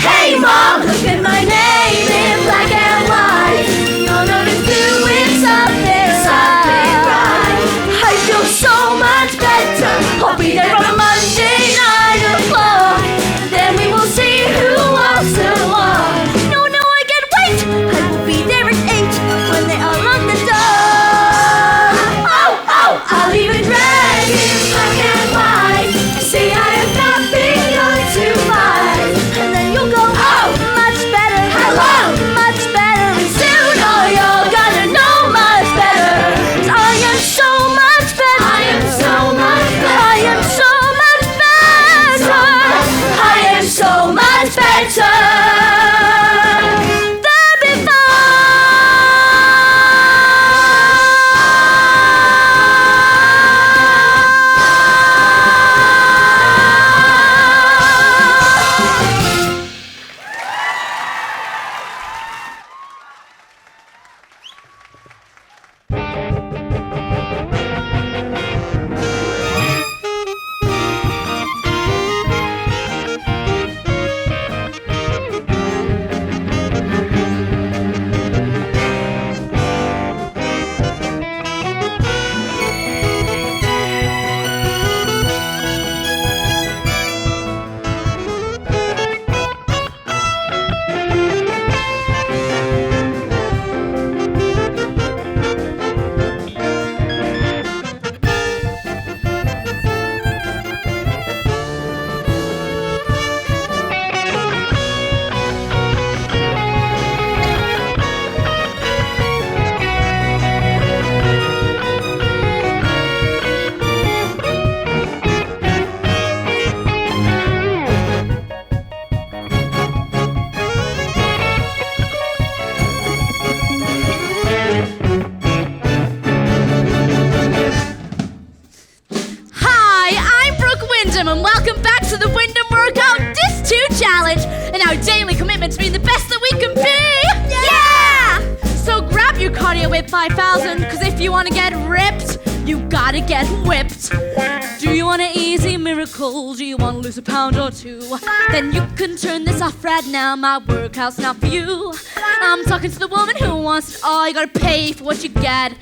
Hey mom, look at my name in black and white. You'll notice doing something right. I feel so much better. I'll be there on a Monday night o'clock. Then we will see who walks the walk. No, I can't wait. I will be there at 8 when they unlock the door. Oh, I'll even drag in black and white. See, I have not begun to fight. And then you'll go, oh, much better. Hello, much better. And soon, oh, you're gonna know much better. 'Cause I am so much better. I am so much better. I am so much better. I am so much better than before. Hi, I'm Brooke Wyndham, and welcome back to the Wyndham Workout Disc 2 Challenge. And our daily commitments being the best that we can be. Yeah! So grab your cardio whip 5000, because if you want to get ripped, you gotta get whipped. Do you want an easy miracle? Do you want to lose a pound or two? Then you can turn this off right now. My workout's not for you. I'm talking to the woman who wants it all. You gotta pay for what you get.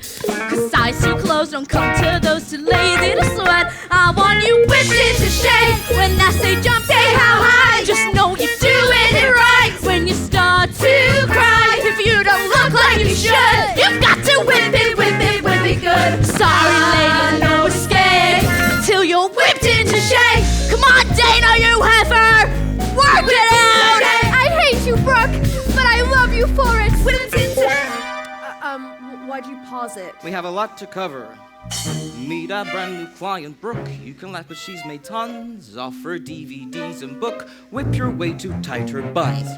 'Cause size 2 clothes don't come to those too lazy to sweat. I want you whipped into shape. When I say jump, say how high. Just know you're doing it right. When you start to cry, if you don't look like you should, you've got to whip it, whip it, whip it good. Sorry, lady, no escape till you're whipped into shape. Come on, Dana, you heifer, work it out. I hate you, Brooke, but I love you for it. Whipped into. Why'd you pause it? We have a lot to cover. Meet a brand new client, Brooke. You can laugh, but she's made tons. Offer DVDs and book. Whip your way to tighter buns.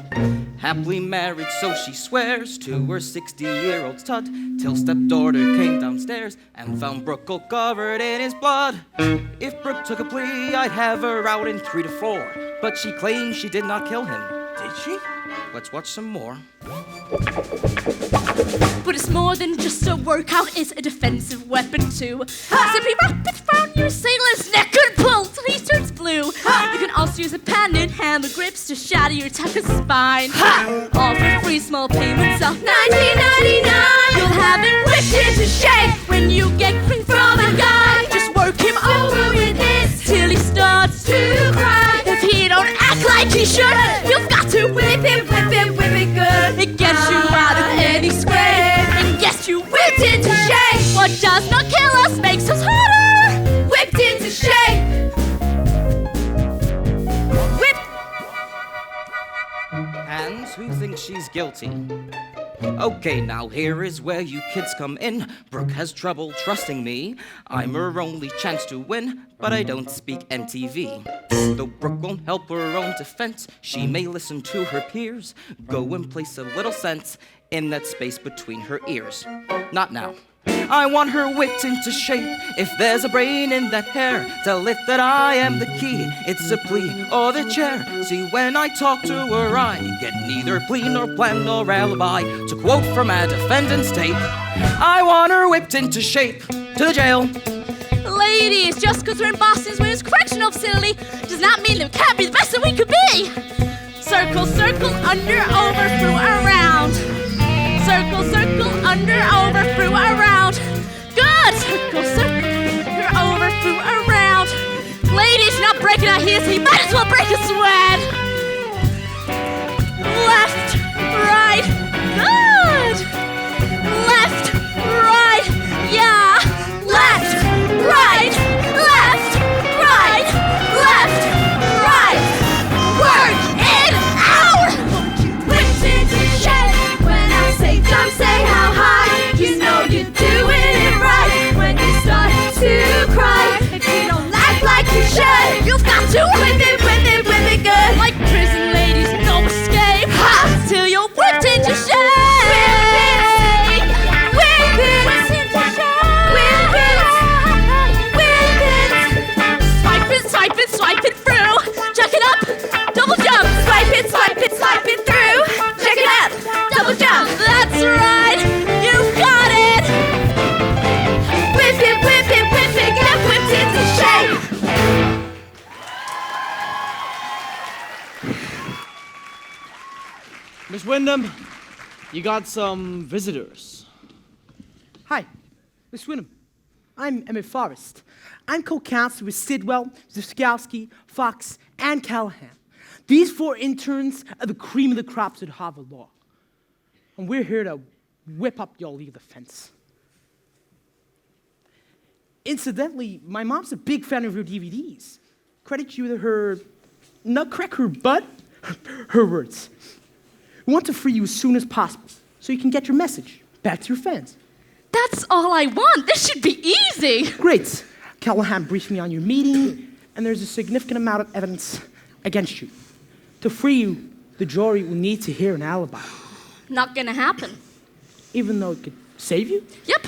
Happily married, so she swears to her 60-year-old stud. Till stepdaughter came downstairs and found Brooke all covered in his blood. If Brooke took a plea, I'd have her out in 3 to 4. But she claims she did not kill him. Did she? Let's watch some more. But it's more than just a workout, it's a defensive weapon too. Simply wrap it around your sailor's neck and pull till he turns blue. You can also use a pen and hammer grips to shatter your attacher's spine. All for free small payments of $19.99. You'll have him whipped into shape when you get free from a guy. Just work him over with this till he starts to cry. If he don't act like he should, you've got to whip him, whip him, whip it good. It gets you out of any scrape and gets you whipped into shape. What does not kill us makes us harder. Whipped into shape. Whip. And who thinks she's guilty? Okay, now here is where you kids come in. Brooke has trouble trusting me. I'm her only chance to win, but I don't speak MTV. Though Brooke won't help her own defense, she may listen to her peers. Go and place a little sense in that space between her ears. Not now. I want her whipped into shape. If there's a brain in that hair, tell it that I am the key. It's a plea or the chair. See, when I talk to her, I get neither plea nor plan nor alibi. To quote from a defendant's tape, I want her whipped into shape. To the jail. Ladies, just because we're in Boston's women's correctional facility does not mean that we can't be the best that we could be. Circle, circle, under, over, through, around. Circle, circle, under, over, through, around. Good! Circle, circle, under, over, through, around. Ladies, you're not breaking our heels, so you might as well break a sweat. Left, right, good! Left, right, yeah! Left, right, left, right, left, right. Work it out! Whipped into shape. When I say jump, say how high. You know you're doing it right. When you start to cry, if you don't act like you should, you've got to whip it good. Like prison ladies, no escape. Ha! Till you're whipped into shape. Whip it into shape. Whip it. Swipe it, swipe it, swipe it through. Check it up, double jump. Swipe it, swipe it, swipe it through. Check it up, double jump. That's right, you got it. Whip it, get whipped into shape. Miss Wyndham, you got some visitors. Hi, Miss Wyndham. I'm Emmett Forrest. I'm co-counselor with Sidwell, Zuskowski, Fox, and Callahan. These 4 interns are the cream of the crops at Harvard Law. And we're here to whip up your legal defense. Incidentally, my mom's a big fan of your DVDs. Credit you to her, not correct her, but her words. We want to free you as soon as possible so you can get your message back to your fans. That's all I want. This should be easy. Great. Callahan briefed me on your meeting, and there's a significant amount of evidence against you. To free you, the jury will need to hear an alibi. Not gonna happen. Even though it could save you? Yep.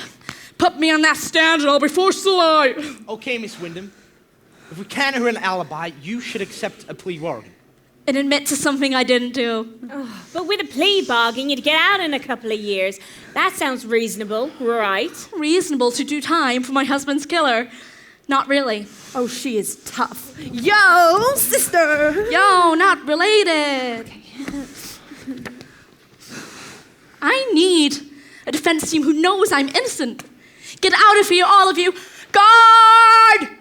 Put me on that stand and I'll be forced to lie. Okay, Miss Wyndham. If we can't hear an alibi, you should accept a plea bargain. And admit to something I didn't do. Oh, but with a plea bargain, you'd get out in a couple of years. That sounds reasonable, right? Reasonable to do time for my husband's killer. Not really. Oh, she is tough. Yo, sister! Yo, not related. I need a defense team who knows I'm innocent. Get out of here, all of you. Guard!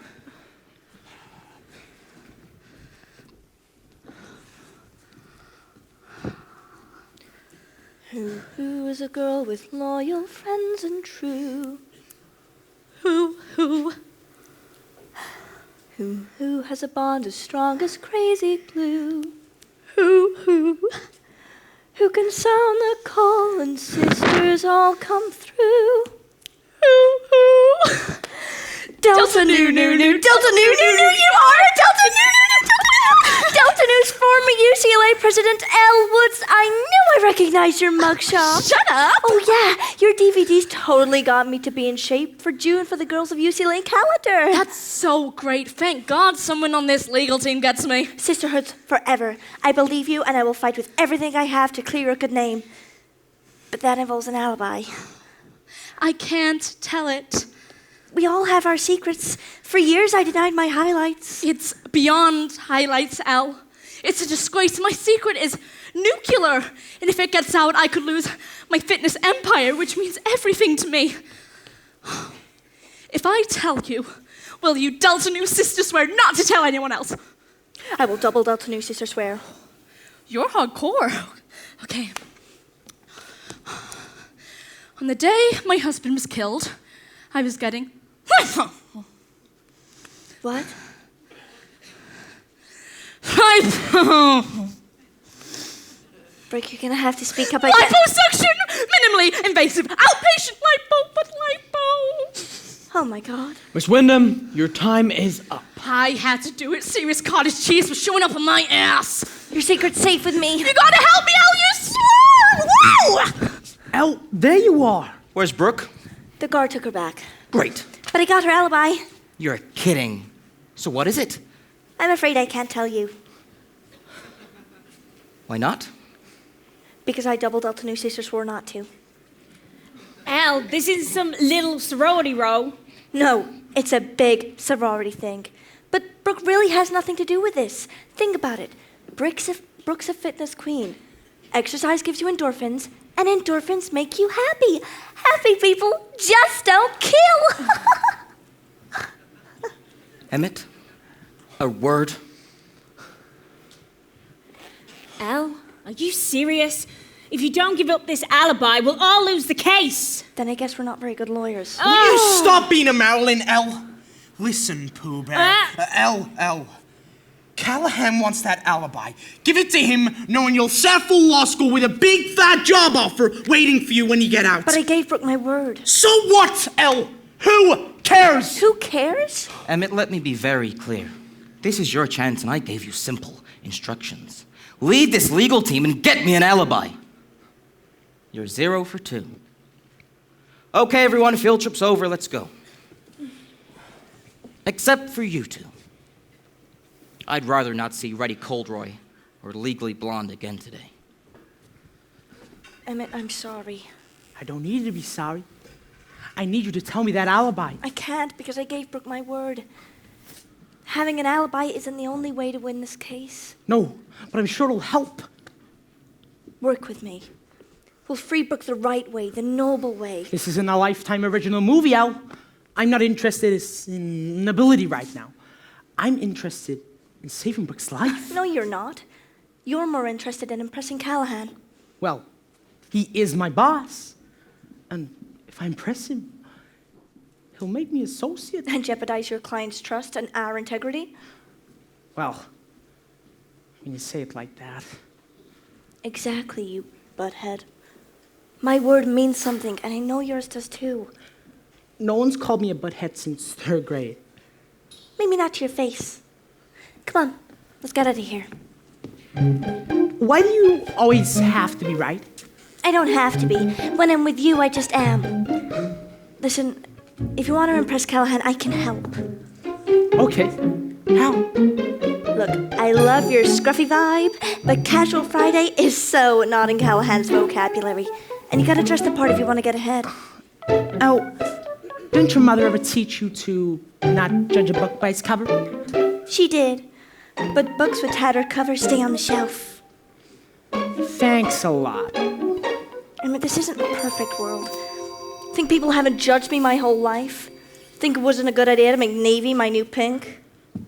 Who is a girl with loyal friends and true? Who? Who has a bond as strong as crazy glue? Who? Who can sound the call and sisters all come through? Who? Delta Nu, Delta Nu, you are a Delta Nu, Delta Nu's former UCLA President Elle Woods. I knew I recognized your mugshot. Shut up! Oh yeah, your DVDs totally got me to be in shape for June for the Girls of UCLA calendar. That's so great. Thank God someone on this legal team gets me. Sisterhoods forever. I believe you and I will fight with everything I have to clear your good name. But that involves an alibi. I can't tell it. We all have our secrets. For years, I denied my highlights. It's beyond highlights, Elle. It's a disgrace. My secret is nuclear. And if it gets out, I could lose my fitness empire, which means everything to me. If I tell you, will you Delta Nu sister swear not to tell anyone else? I will double Delta Nu sister swear. You're hardcore. Okay. On the day my husband was killed, I was getting... What? Liposuction! Brick, you're gonna have to speak up. Liposuction minimally invasive outpatient lipo. Oh my God. Miss Wyndham, your time is up. I had to do it. Serious cottage cheese was showing up on my ass. Your secret's safe with me. You gotta help me out, you swear! Woo! Elle, there you are. Where's Brooke? The guard took her back. Great. But I got her alibi. You're kidding. So what is it? I'm afraid I can't tell you. Why not? Because I doubled up the new sister swore not to. Al, this isn't some little sorority row. No, it's a big sorority thing. But Brooke really has nothing to do with this. Think about it. Brooke's a fitness queen. Exercise gives you endorphins, and endorphins make you happy. Happy people just don't kill. Emmett, a word. Al, are you serious? If you don't give up this alibi, we'll all lose the case. Then I guess we're not very good lawyers. Will you stop being a Marilyn, Elle? Listen, Pooh Bear. Elle. Callahan wants that alibi. Give it to him, knowing you'll set full law school with a big fat job offer waiting for you when you get out. But I gave Brooke my word. So what, Elle? Who cares? Who cares? Emmett, let me be very clear. This is your chance, and I gave you simple instructions. Lead this legal team and get me an alibi. You're 0 for 2. Okay, everyone, field trip's over. Let's go. Except for you two. I'd rather not see Reddy Coldroy or Legally Blonde again today. Emmett, I'm sorry. I don't need you to be sorry. I need you to tell me that alibi. I can't because I gave Brooke my word. Having an alibi isn't the only way to win this case. No, but I'm sure it'll help. Work with me. We'll free Brooke the right way, the noble way. This isn't a Lifetime original movie, Al. I'm not interested in nobility right now. I'm interested in saving Brooke's life. No, you're not. You're more interested in impressing Callahan. Well, he is my boss. And if I impress him, he'll make me associate. And jeopardize your client's trust and our integrity? Well, when you say it like that. Exactly, you butthead. My word means something, and I know yours does too. No one's called me a butthead since 3rd grade. Maybe not to your face. Come on, let's get out of here. Why do you always have to be right? I don't have to be. When I'm with you, I just am. Listen, if you want to impress Callahan, I can help. Okay. How? Look, I love your scruffy vibe, but Casual Friday is so not in Callahan's vocabulary. And you gotta dress the part if you want to get ahead. Oh, didn't your mother ever teach you to not judge a book by its cover? She did. But books with tattered covers stay on the shelf. Thanks a lot. I mean, this isn't the perfect world. Think people haven't judged me my whole life? Think it wasn't a good idea to make navy my new pink?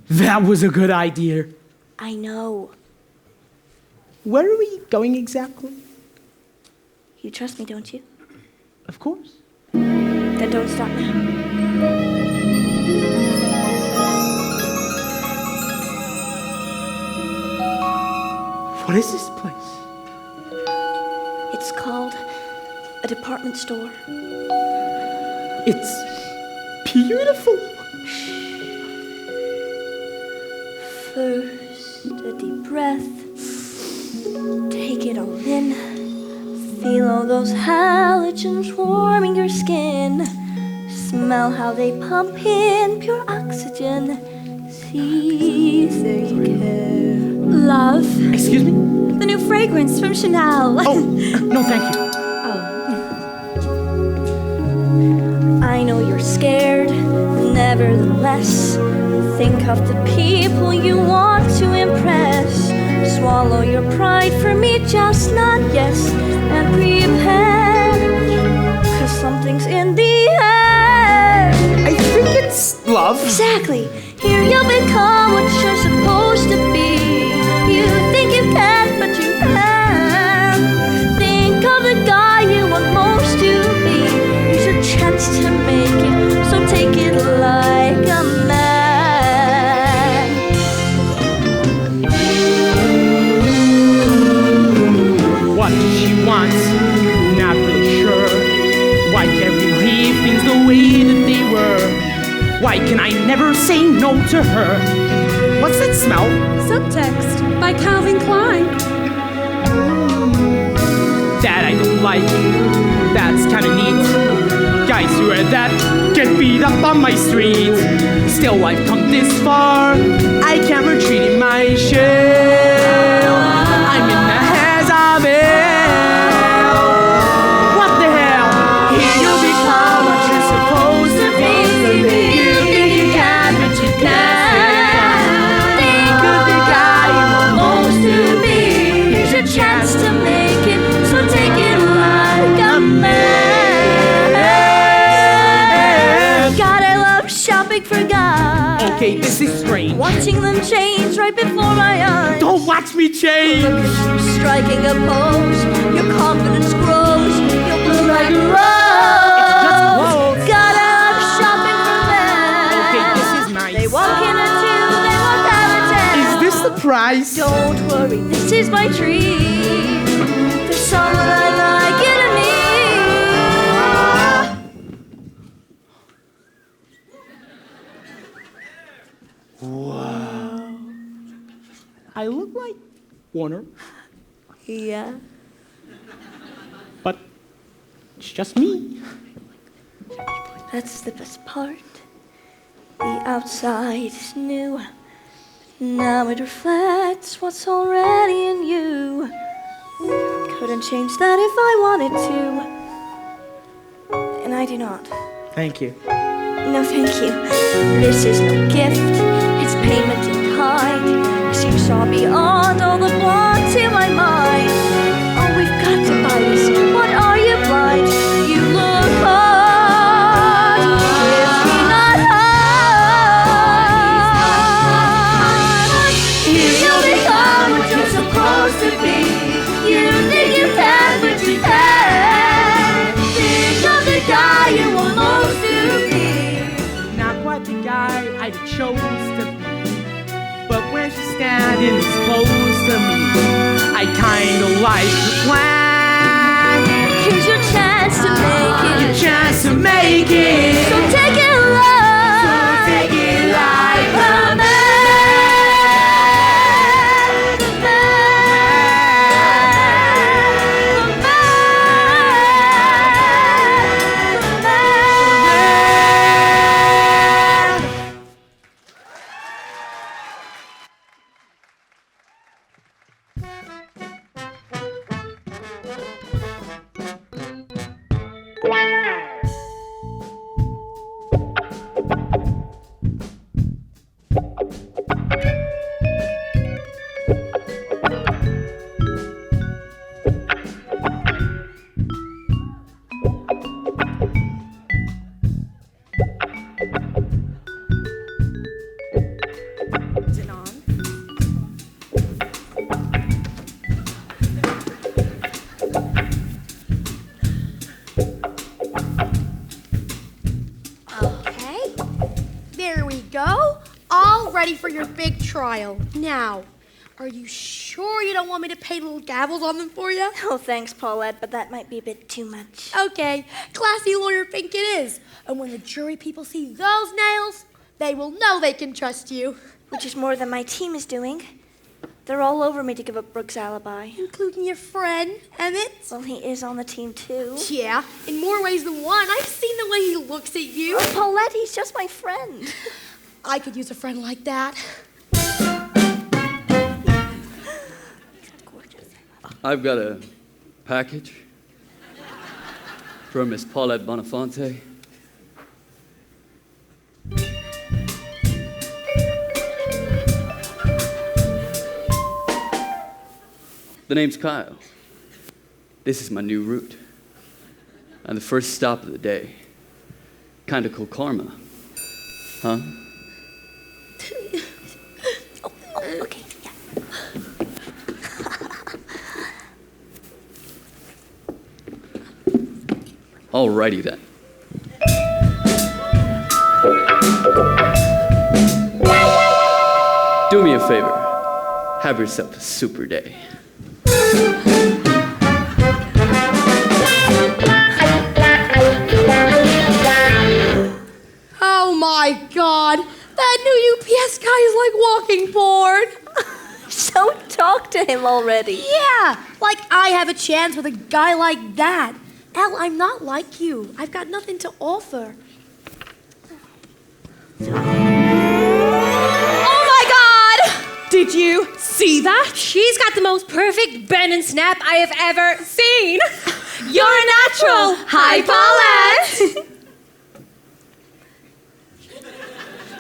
That was a good idea. I know. Where are we going exactly? You trust me, don't you? Of course. Then don't stop now. What is this place? It's called a department store. It's beautiful. First, a deep breath. Take it all in. Feel all those halogens warming your skin. Smell how they pump in pure oxygen. See, take care. Love. Excuse me? The new fragrance from Chanel. Oh, no, thank you. I know you're scared, nevertheless. Think of the people you want to impress. Swallow your pride for me, just not yes. And prepare, 'cause something's in the air. I think it's love. Exactly. Here you'll become what you're supposed to be. You think you can't, but you can. Think of the guy you want most to be. Here's your chance to make it, so take it like a man. What she wants, not really sure. Why can I never say no to her? What's that smell? Subtext by Calvin Klein. That I don't like. That's kinda neat. Guys who wear that get beat up on my street. Still, I've come this far. I can't retreat in my shell. I'm in the hands of hell. What the hell? Here you become what you're supposed to be. You think you can, but you can't. Think of the guy you're supposed to be. Here's your chance to make it, so take it like a man. God, I love shopping for guys. Okay, this is strange. Watching them change right before my eyes. Don't watch me change. Look at you striking a pose. Your confidence grows. You'll bloom like a rose. God, I love shopping for men. Okay, this is nice. They walk in a two, they walk out of 10. Is this the price? Don't worry, this is my dream. There's someone I like in me. Wow. I look like Warner, Yeah. but it's just me. That's the best part. The outside is new. Now it reflects what's already in you. Couldn't change that if I wanted to. And I do not. Thank you. No, thank you. This is no gift. It's payment in kind. 'Cause you saw beyond all the wants in my mind. Oh, we've got to buy this. What are you blind? You look hard. If you're not hard, you'll become what you're supposed to be. You think you can, but you can't. Think of the guy you want most to be. Not what the guy I chose to be. But when she's standing this close to me, I kinda like the plan. Here's your chance to make it. Your chance to make it. So take it light. So take it like a man. Ready for your big trial. Now, are you sure you don't want me to paint little gavels on them for you? Oh, thanks, Paulette, but that might be a bit too much. Okay, classy lawyer pink it is. And when the jury people see those nails, they will know they can trust you. Which is more than my team is doing. They're all over me to give up Brooke's alibi. Including your friend, Emmett? Well, he is on the team, too. Yeah, in more ways than one. I've seen the way he looks at you. Oh, Paulette, he's just my friend. I could use a friend like that. I've got a package from Miss Paulette Bonafonte. The name's Kyle. This is my new route. And the first stop of the day. Kinda cool karma. Huh? Okay, yeah. Alrighty then. Do me a favor. Have yourself a super day. Oh my my God. That new UPS guy is like walking bored. So talk to him already. Yeah, like I have a chance with a guy like that. Elle, I'm not like you. I've got nothing to offer. Oh my God! Did you see that? She's got the most perfect bend and snap I have ever seen. You're a natural. Hi, Paulette.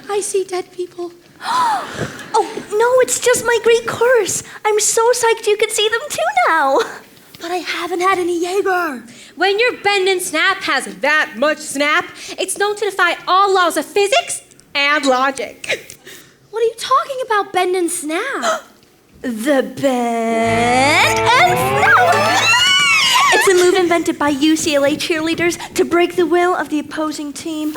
I see dead people. Oh, no, it's just my Greek chorus. I'm so psyched you can see them too now. But I haven't had any Jaeger. When your bend and snap has that much snap, it's known to defy all laws of physics and logic. What are you talking about, bend and snap? The bend and snap. It's a move invented by UCLA cheerleaders to break the will of the opposing team.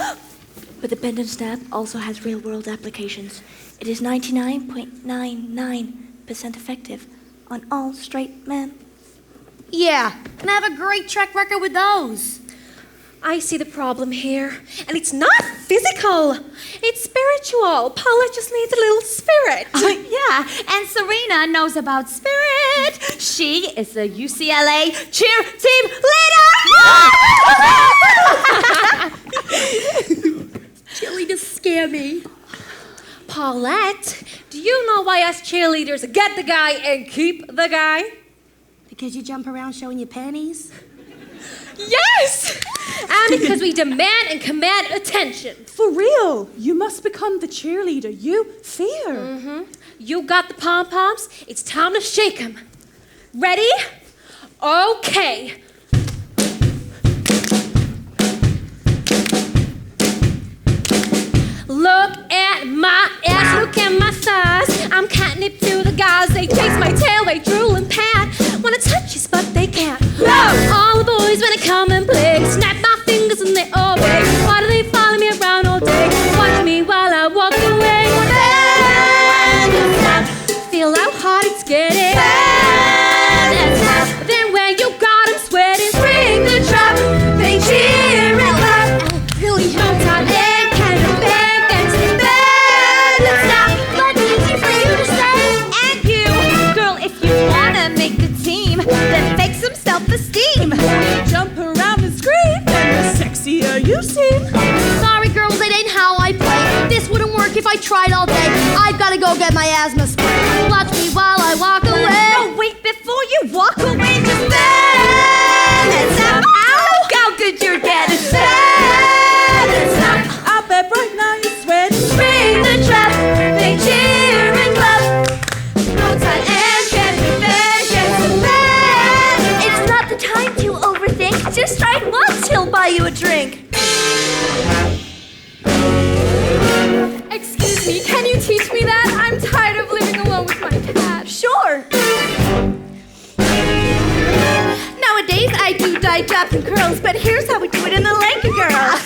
But the bend and snap also has real-world applications. It is 99.99% effective on all straight men. Yeah, and I have a great track record with those. I see the problem here, and it's not physical. It's spiritual. Paula just needs a little spirit. Yeah, and Serena knows about spirit. She is the UCLA cheer team leader. Cheerleaders scare me. Paulette, do you know why us cheerleaders get the guy and keep the guy? Because you jump around showing your panties? Yes! And because we demand and command attention. For real, you must become the cheerleader you fear. Mm-hmm. You got the pom-poms? It's time to shake them. Ready? Okay. Look at my ass, look at my thighs. I'm catnip to the guys. They chase my tail, they drool and pat. Wanna touch us, but they can't. No! All the boys when they come and play, snap my fingers and they obey. Why do they follow me around all day? Watch me while I walk away. Bend and snap. Feel how hard it's getting. Bend and snap. Then when you got 'em sweating, spring the trap. They cheer and laugh. Really no time. Then fake some self-esteem. Jump around and scream, and the sexier you seem. Sorry, girls, that ain't how I play. This wouldn't work if I tried all day. I've gotta go get my asthma spray. Watch me while I walk away. No, wait, before you walk away, just bend and snap. Look how good you're getting. Bend and snap. I bet right now you're sweating. Spring the trap. They cheer and clap. No time and get revenge. It's not the time to overthink. Just try it once, he'll buy you a drink. Excuse me, can you teach me that? I'm tired of living alone with my cat. Sure. Nowadays I do dye drops and curls, but here's how we do it in the Lanka Girl.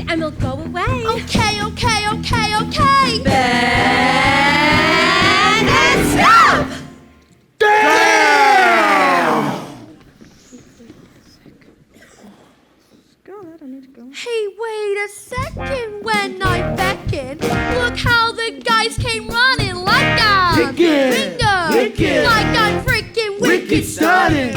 And we'll go away. Okay. Bend and stop. Damn! Hey, wait a second when I beckon. Look how the guys came running like I'm Wicked. Like I'm freaking wicked stunning.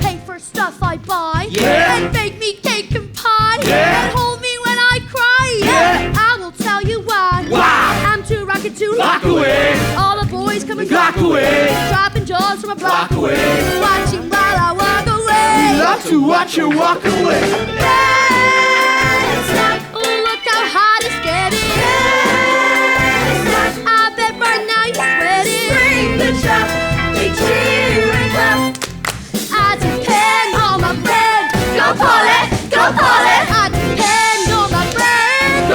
Pay for stuff I buy. Yeah. And bake me cake and pie. Yeah. And hold me when I cry. Yeah. I will tell you why. Why? I'm too rockin' to Lock away. All the boys coming Block away. Dropping jaws from a block Block away. Watching while I walk away. Love to watch you walk away. Look how hot it's getting. I bet right now you're sweating. Spring the trap. They cheer and clap. I depend on my friend. Go Paulette. Go Paulette. I depend on my friend.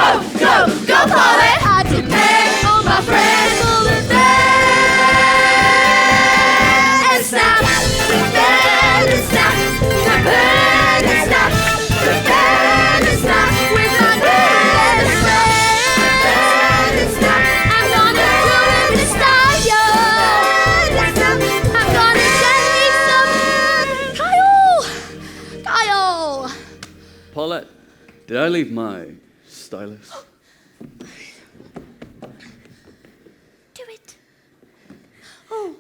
Go Paulette. I depend on my friend. And snap. Bend and snap. Bend and snap. Did I leave my stylus? Do it. Oh.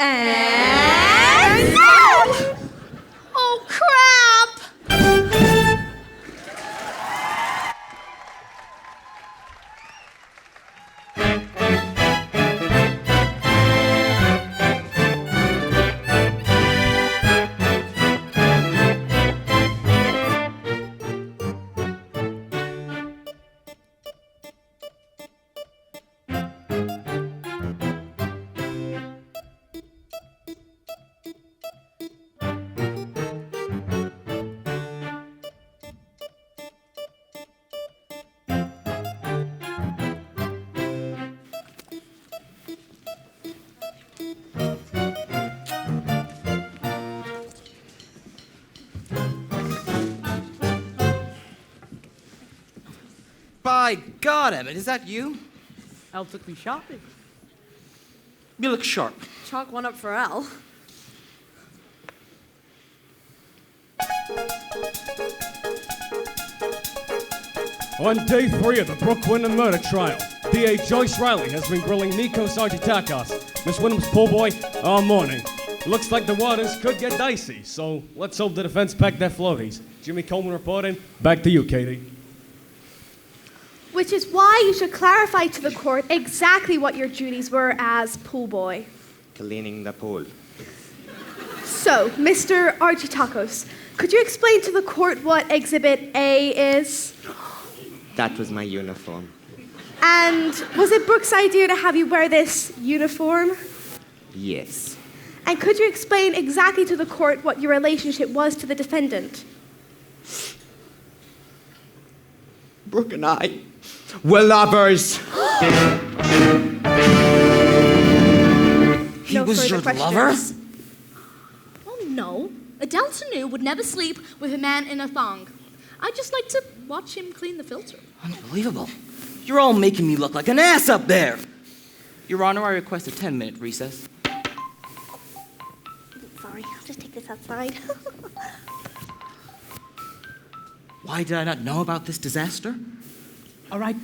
And no! Oh, crap! By God, Emmett, is that you? Elle took me shopping. You look sharp. Chalk one up for Elle. On day 3 of the Brooke Wyndham murder trial, DA Joyce Riley has been grilling Nikos Argitakos, Miss Wyndham's pool boy, all morning. Looks like the waters could get dicey, so let's hope the defense pack their floaties. Jimmy Coleman reporting. Back to you, Katie. Which is why you should clarify to the court exactly what your duties were as pool boy. Cleaning the pool. So, Mr. Argitakos, could you explain to the court what Exhibit A is? That was my uniform. And was it Brooke's idea to have you wear this uniform? Yes. And could you explain exactly to the court what your relationship was to the defendant? Brooke and I were lovers. He was your lover? Oh, no. Adele Tanu would never sleep with a man in a thong. I'd just like to watch him clean the filter. Unbelievable. You're all making me look like an ass up there. Your Honor, I request a 10-minute recess. Sorry, I'll just take this outside. Why did I not know about this disaster? All right,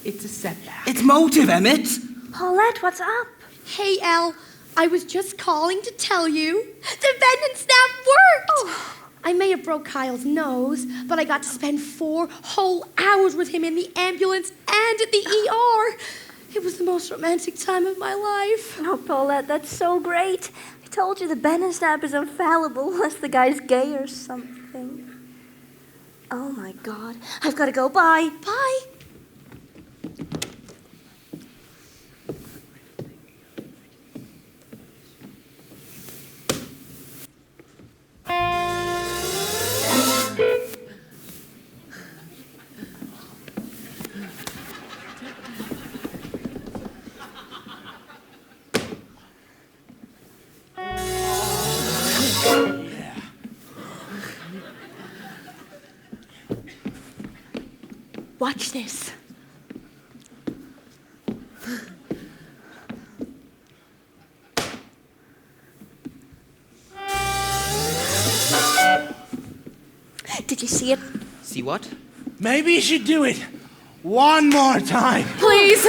it's a setback. It's motive, Emmett. Paulette, what's up? Hey, Elle, I was just calling to tell you the bend and snap worked. Oh. I may have broke Kyle's nose, but I got to spend 4 whole hours with him in the ambulance and at the ER. It was the most romantic time of my life. Oh, Paulette, that's so great. I told you the bend and snap is infallible unless the guy's gay or something. Oh, my God. I've got to go. Bye. Bye. Watch this. Did you see it? See what? Maybe you should do it one more time. Please.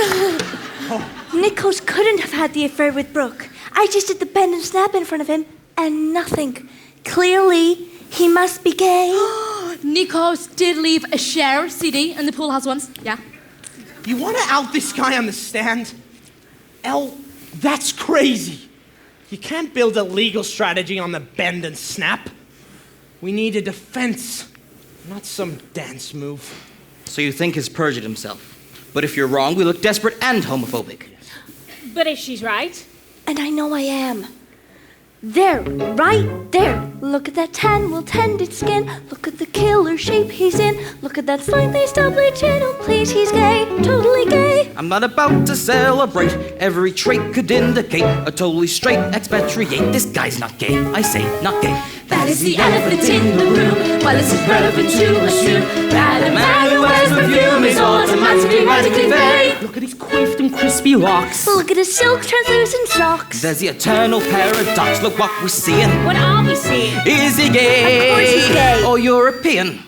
Nikos couldn't have had the affair with Brooke. I just did the bend and snap in front of him, and nothing. Clearly, he must be gay. Nikos did leave a Cher CD in the pool house once. Yeah. You want to out this guy on the stand? Elle, that's crazy. You can't build a legal strategy on the bend and snap. We need a defense, not some dance move. So you think he's perjured himself. But if you're wrong, we look desperate and homophobic. But if she's right? And I know I am. There, right there. Look at that tan, well-tended skin. Look at the killer shape he's in. Look at that slightly stubbly chin. Oh, please, he's gay, totally gay. I'm not about to celebrate. Every trait could indicate a totally straight expatriate. This guy's not gay, I say, not gay. That is the elephant in the room. Well, it's irrelevant to assume that a man who wears perfume is automatically radically vain. Look at his coiffed and crispy locks. Look at his silk translucent socks. There's the eternal paradox. Look what we're seeing. What are we seeing? Is he gay? Of course he's gay. Or European?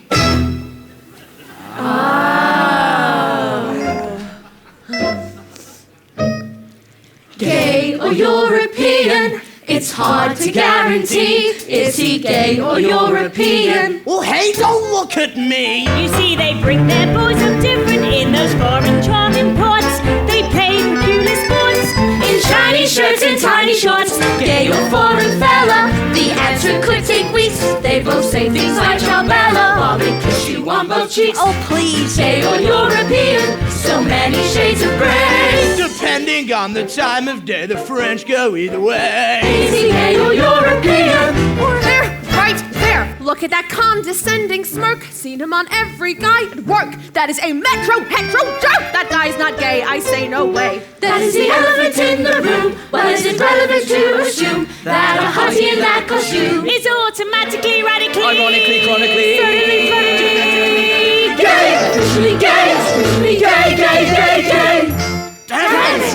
Gay or European? It's hard to guarantee. Is he gay or European? Well, hey, don't look at me! You see, they bring their boys up different in those foreign charming ports. They play peculiar sports In shiny shirts and tiny shorts. Gay or foreign fella? The answer could take weeks. They both say things like ciao bella while they kiss you on both cheeks. Oh, please. Gay or European? So many shades of gray. Depending on the time of day, the French go either way. Is he gay or European? There, right there. Look at that condescending smirk. Seen him on every guy at work. That is a metro hetero jerk. That guy's not gay. I say no way. That is the elephant in the room. Well, is it relevant to assume that a hottie in that costume is automatically, radically, ironically, chronically, gay? Officially gay, officially gay, gay, gay, gay. Damn it!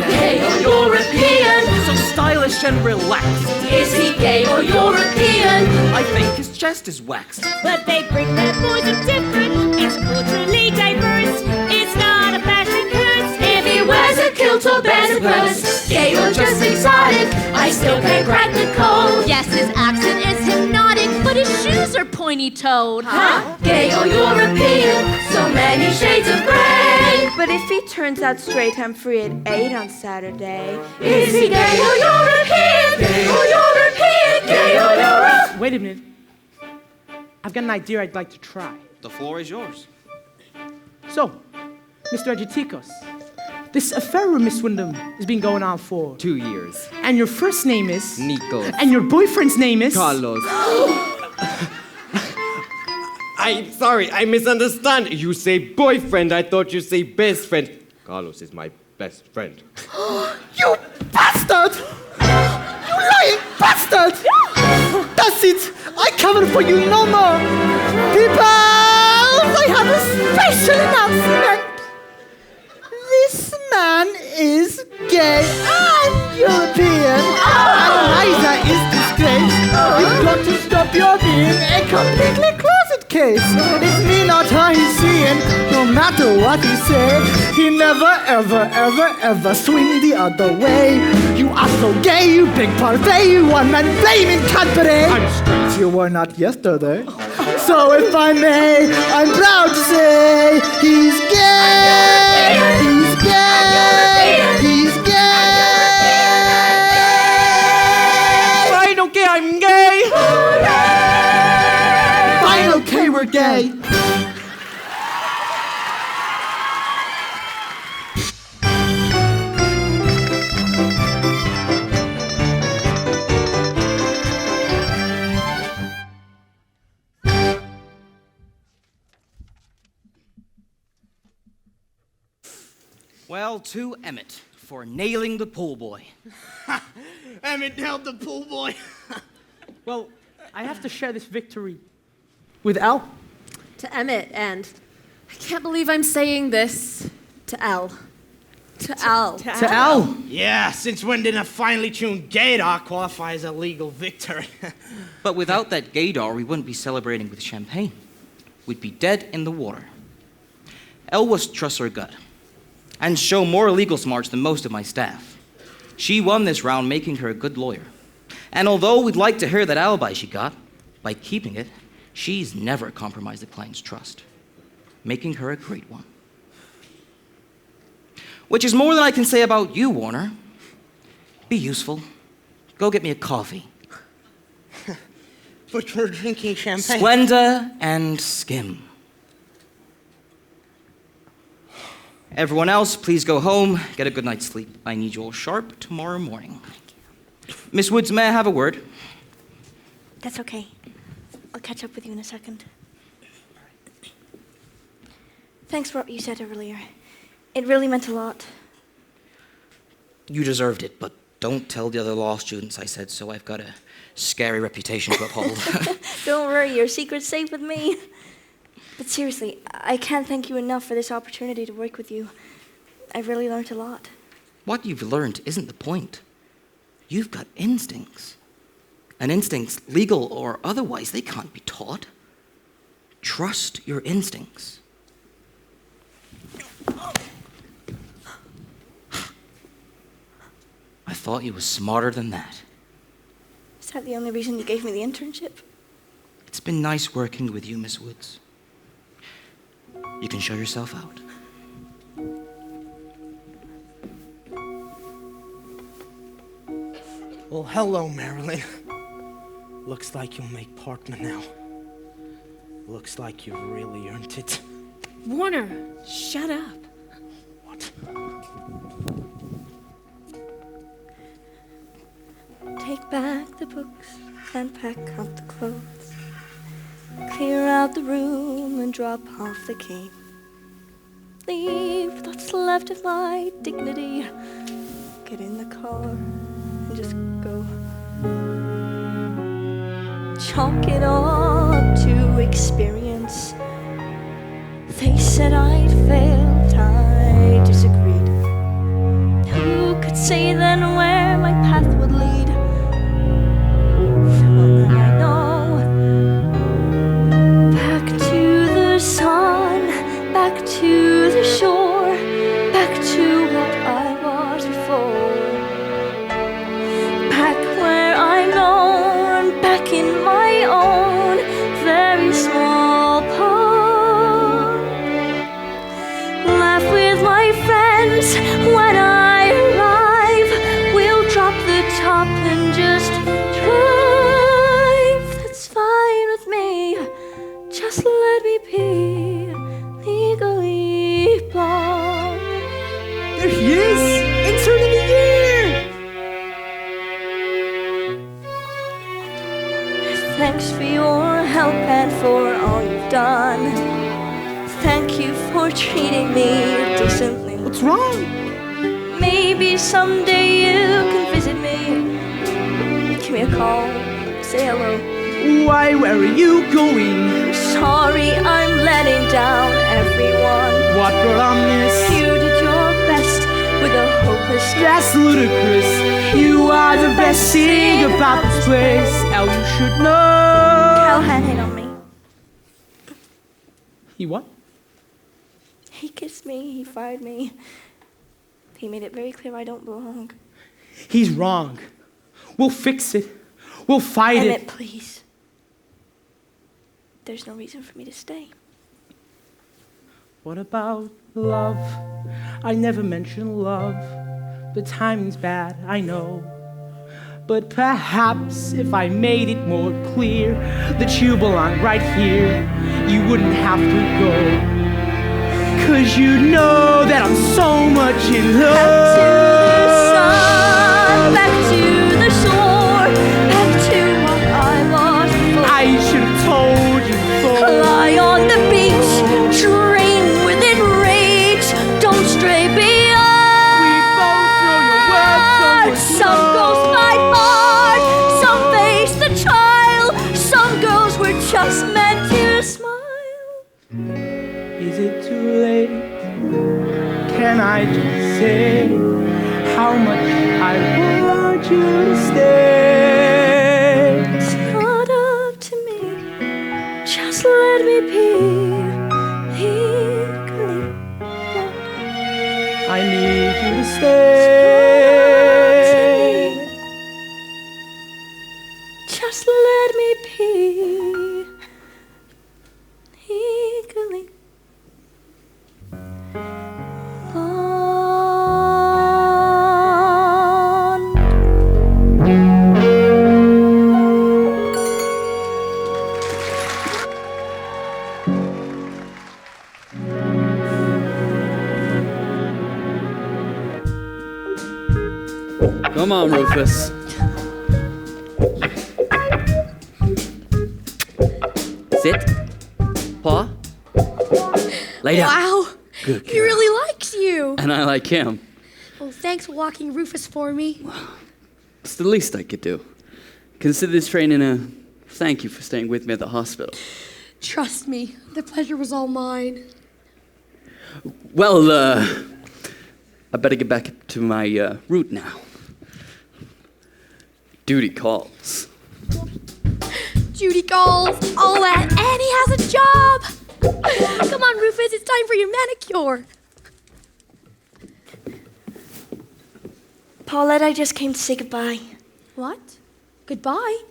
Gay or European? So stylish and relaxed. Is he gay or European? I think his chest is waxed. But they bring their boys up different. It's culturally diverse. It's not a fashion curse. If he wears a kilt or bears a purse, gay or just exotic, I still can't crack the code. Yes, his accent is hypnotic, but his shoes are pointy-toed. Huh? Gay or European? So many shades of gray. But if he turns out straight, I'm free at 8 on Saturday. Is he gay or European? Gay or European? Gay or European? Wait a minute. I've got an idea I'd like to try. The floor is yours. So, Mr. Agiticos, this affair with Miss Wyndham has been going on for 2 years. And your first name is? Nikos. And your boyfriend's name is? Carlos. I'm sorry, I misunderstand. You say boyfriend, I thought you say best friend. Carlos is my best friend. You bastard! You lying bastard! That's it! I cover for you no more! People! I have a special announcement! This man is gay and European, and neither is disgrace. You've got to stop your being a completely closet case. It's me, not her he's seeing. No matter what he say, he never, ever, ever, ever swing the other way. You are so gay, you big parfait, you one-man blaming Cadbury. I'm straight. You were not yesterday. So if I may, I'm proud to say he's gay. He's gay. He's gay. Fine, okay, I'm gay. Fine, okay, we're gay. Well, to Emmett for nailing the pool boy. Emmett nailed the pool boy. Well, I have to share this victory with Al. To Emmett, and I can't believe I'm saying this to Al. To Al. To Al. Yeah, since when did a finely tuned gaydar qualify as a legal victory? But without that gaydar, we wouldn't be celebrating with champagne. We'd be dead in the water. Elle was trust her gut and show more legal smarts than most of my staff. She won this round, making her a good lawyer. And although we'd like to hear that alibi she got, by keeping it, she's never compromised the client's trust, making her a great one. Which is more than I can say about you, Warner. Be useful. Go get me a coffee. But we're drinking champagne. Splenda and Skim. Everyone else, please go home, get a good night's sleep. I need you all sharp tomorrow morning. Miss Woods, may I have a word? That's okay. I'll catch up with you in a second. Thanks for what you said earlier. It really meant a lot. You deserved it, but Don't tell the other law students I said so. I've got a scary reputation to uphold. Don't worry, your secret's safe with me. But seriously, I can't thank you enough for this opportunity to work with you. I've really learned a lot. What you've learned isn't the point. You've got instincts. And instincts, legal or otherwise, they can't be taught. Trust your instincts. I thought you was smarter than that. Is that the only reason you gave me the internship? It's been nice working with you, Miss Woods. You can show yourself out. Well, hello, Marilyn. Looks like you'll make partner now. Looks like you've really earned it. Warner, shut up. What? Take back the books and pack up the clothes. Clear out the room and drop off the cane. Leave what's left of my dignity. Get in the car and just go. Chalk it all up to experience. They said I'd failed, I disagreed. Who could say then where my path would lead? Well, I know. Back to the sun, back to the shore, back to what I was before. Back where I know, and back in my own very small pond. Laugh with my friends when I arrive. We'll drop the top and just drive. That's fine with me. Just let me be legally blonde. There he is! Intern of the year! Thanks for your help and for all you've done. Thank you for treating me decently. What's wrong? Maybe someday you can visit me. Give me a call, say hello. Why, where are you going? Sorry, I'm letting down everyone. What brought on this? You did your best with a hopeless. That's ludicrous. You are the best thing about this place. Al, you should know. Callahan hit on me. He what? He kissed me, he fired me. He made it very clear I don't belong. He's wrong. We'll fix it. We'll fight Emmett, it. please. There's no reason for me to stay. What about love? I never mentioned love. The timing's bad, I know. But perhaps if I made it more clear that you belong right here, you wouldn't have to go. 'Cause you know that I'm so much in love. Back to the sun, back to the shore, back to what I was before. I should have told you before. Lie on the beach, dream within reach, don't stray beyond. We both know your words so Some girls fight hard, some face the trial, some girls were just meant to smile. Is it too late? Can I just say how much I want you to stay? It's not up to me, just let me be legally blonde. I need you to It's stay. not up to me, just let me be legally blonde. Come on, Rufus. Sit. Paw. Lay down. Wow. Good He girl. really likes you. And I like him. Well, thanks for walking Rufus for me. It's the least I could do. Consider this training a thank you for staying with me at the hospital. Trust me, the pleasure was all mine. Well, I better get back to my route now. Duty calls. Duty calls, all that, and he has a job. Come on, Rufus, it's time for your manicure. Paulette, I just came to say goodbye. What? Goodbye?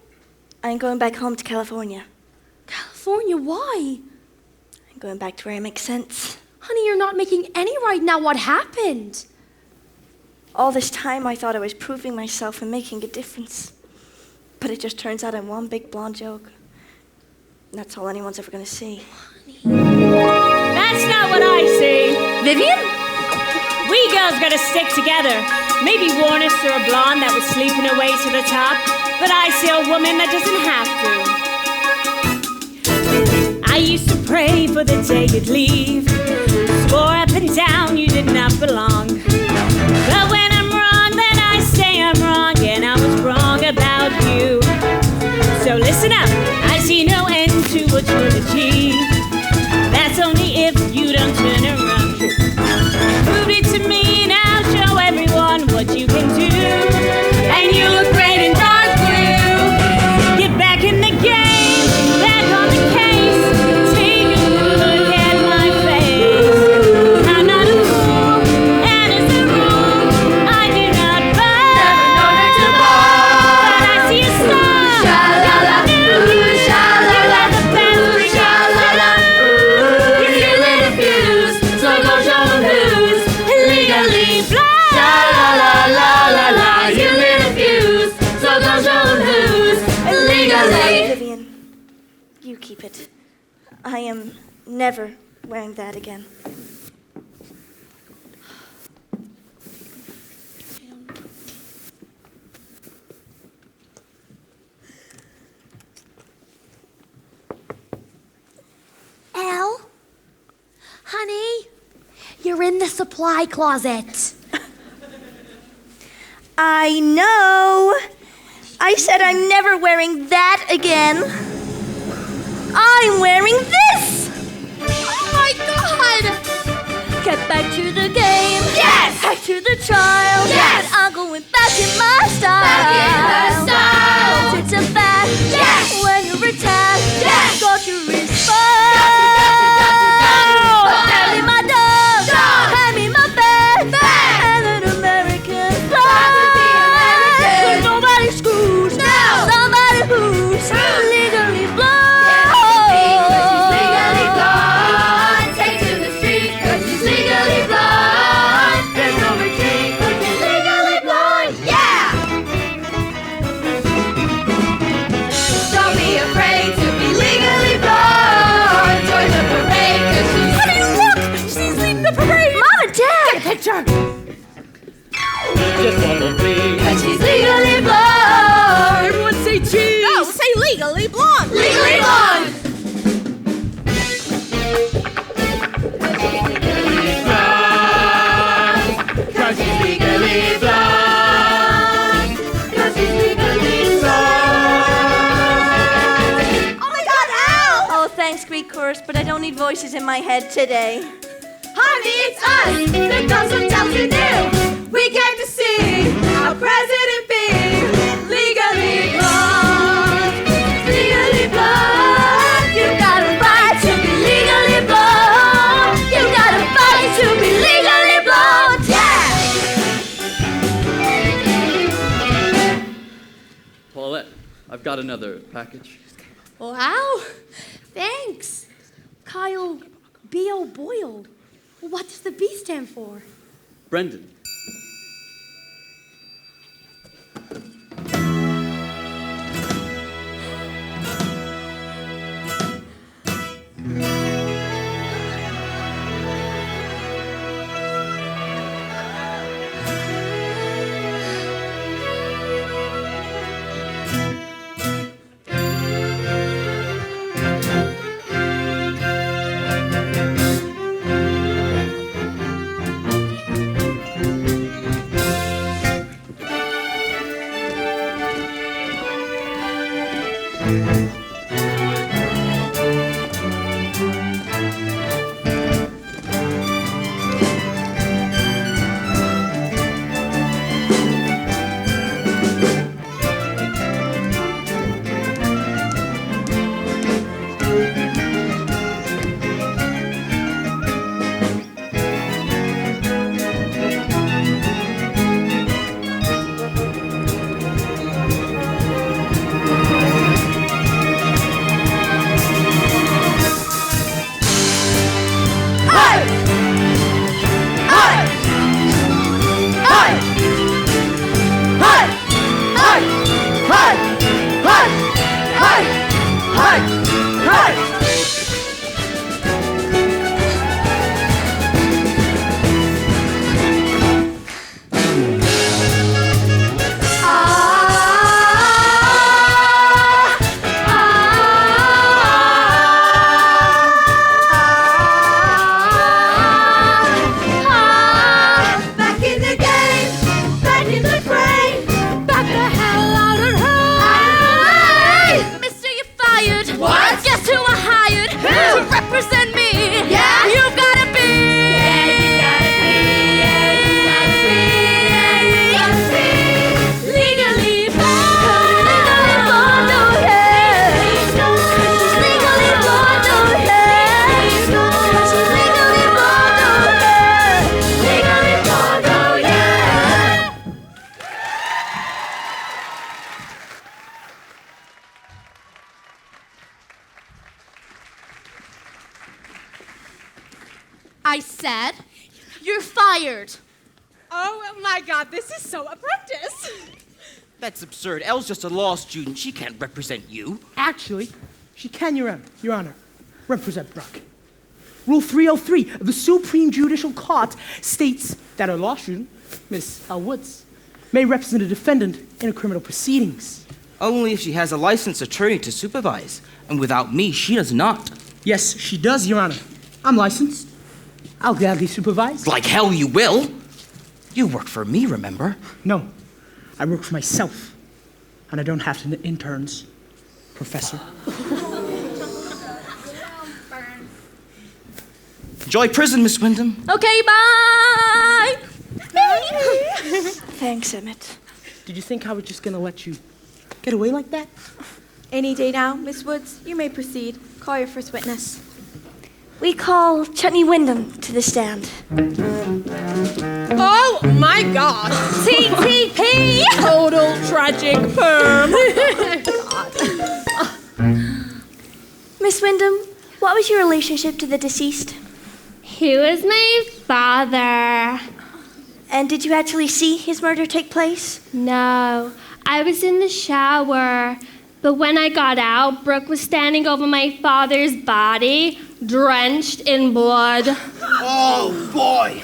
I'm going back home to California. California, why? I'm going back to where it makes sense. Honey, you're not making any right now. What happened? All this time I thought I was proving myself and making a difference. But it just turns out I'm one big blonde joke. And that's all anyone's ever gonna see. That's not what I see. Vivian? We girls gotta stick together. Maybe Warner saw a blonde that was sleeping her way to the top, but I see a woman that doesn't have to. I used to pray for the day you'd leave. Swore up and down you did not belong. But when I'm wrong, then I say I'm wrong, and I was wrong about you. So listen up, I see no end to what you'll achieve. That's only if you don't turn around. Prove it to me now, show everyone what you can do. And you look great in dark blue. Get back in the game, back on the case. Take a look at my face. I'm not a fool, and as a rule, I do not bow. Never known her to bow, but I see a star. Sha-la-la, ooh, sha-la-la, you are the best, sha-la-la, ooh. If you little fuse, so go show 'em who's legally blind. Sha-la-la-la-la-la, you little fuse, so go show 'em who's legally. Vivian, you keep it. I am never wearing that again. Elle? Honey, you're in the supply closet. I know. I said I'm never wearing that again. I'm wearing this. Oh my God! Get back to the game. Yes! Back to the trial. Yes! I'm going back in my style. Back in her style. It's a fact. Yes! When you're attacked. Yes! Got to respond. Hand me my dog. Hand me my bag. And an American flag. 'Cause nobody screws. Somebody who's legally blind. Legally blonde. Take to the street 'cause she's legally blonde. There's no retreat 'cause she's legally blonde. Yeah! Don't be afraid to be legally blonde. Join the parade 'cause she's... Honey, look! She's leading the parade! Mom and Dad! Get a picture! Just follow me. 'Cause she's legally blonde. Everyone say cheese. No, say legally blonde. Legally blonde. Cause she's legally blonde. Cause she's legally blonde. Oh my God, Al! Oh, thanks, Greek chorus, but I don't need voices in my head today. Honey, it's us, the girls from Chelsea New. We came to see our president be legally blonde. Legally blonde. You gotta fight to be legally blonde. You gotta fight to be legally blonde. Yeah! Paulette, I've got another package. Wow, thanks. Kyle B.O. Boyle. What does the B stand for? Brendan. I said, you're fired. Oh my God, this is so apprentice. That's absurd. Elle's just a law student. She can't represent you. Actually, she can, Your Honor. Represent Brock. Rule 303 of the Supreme Judicial Court states that a law student, Miss Elle Woods, may represent a defendant in a criminal proceedings. Only if she has a licensed attorney to supervise. And without me, she does not. Yes, she does, Your Honor. I'm licensed. I'll gladly supervise. Like hell you will. You work for me, remember? No, I work for myself. And I don't have to interns, Professor. Enjoy prison, Miss Wyndham. Okay, bye! Thanks, Emmett. Did you think I was just gonna let you get away like that? Any day now, Miss Woods, you may proceed. Call your first witness. We call Chutney Wyndham to the stand. Oh my God. TTP! Total tragic perm. Miss Wyndham, what was your relationship to the deceased? He was my father. And did you actually see his murder take place? No, I was in the shower. But when I got out, Brooke was standing over my father's body, drenched in blood. Oh, boy.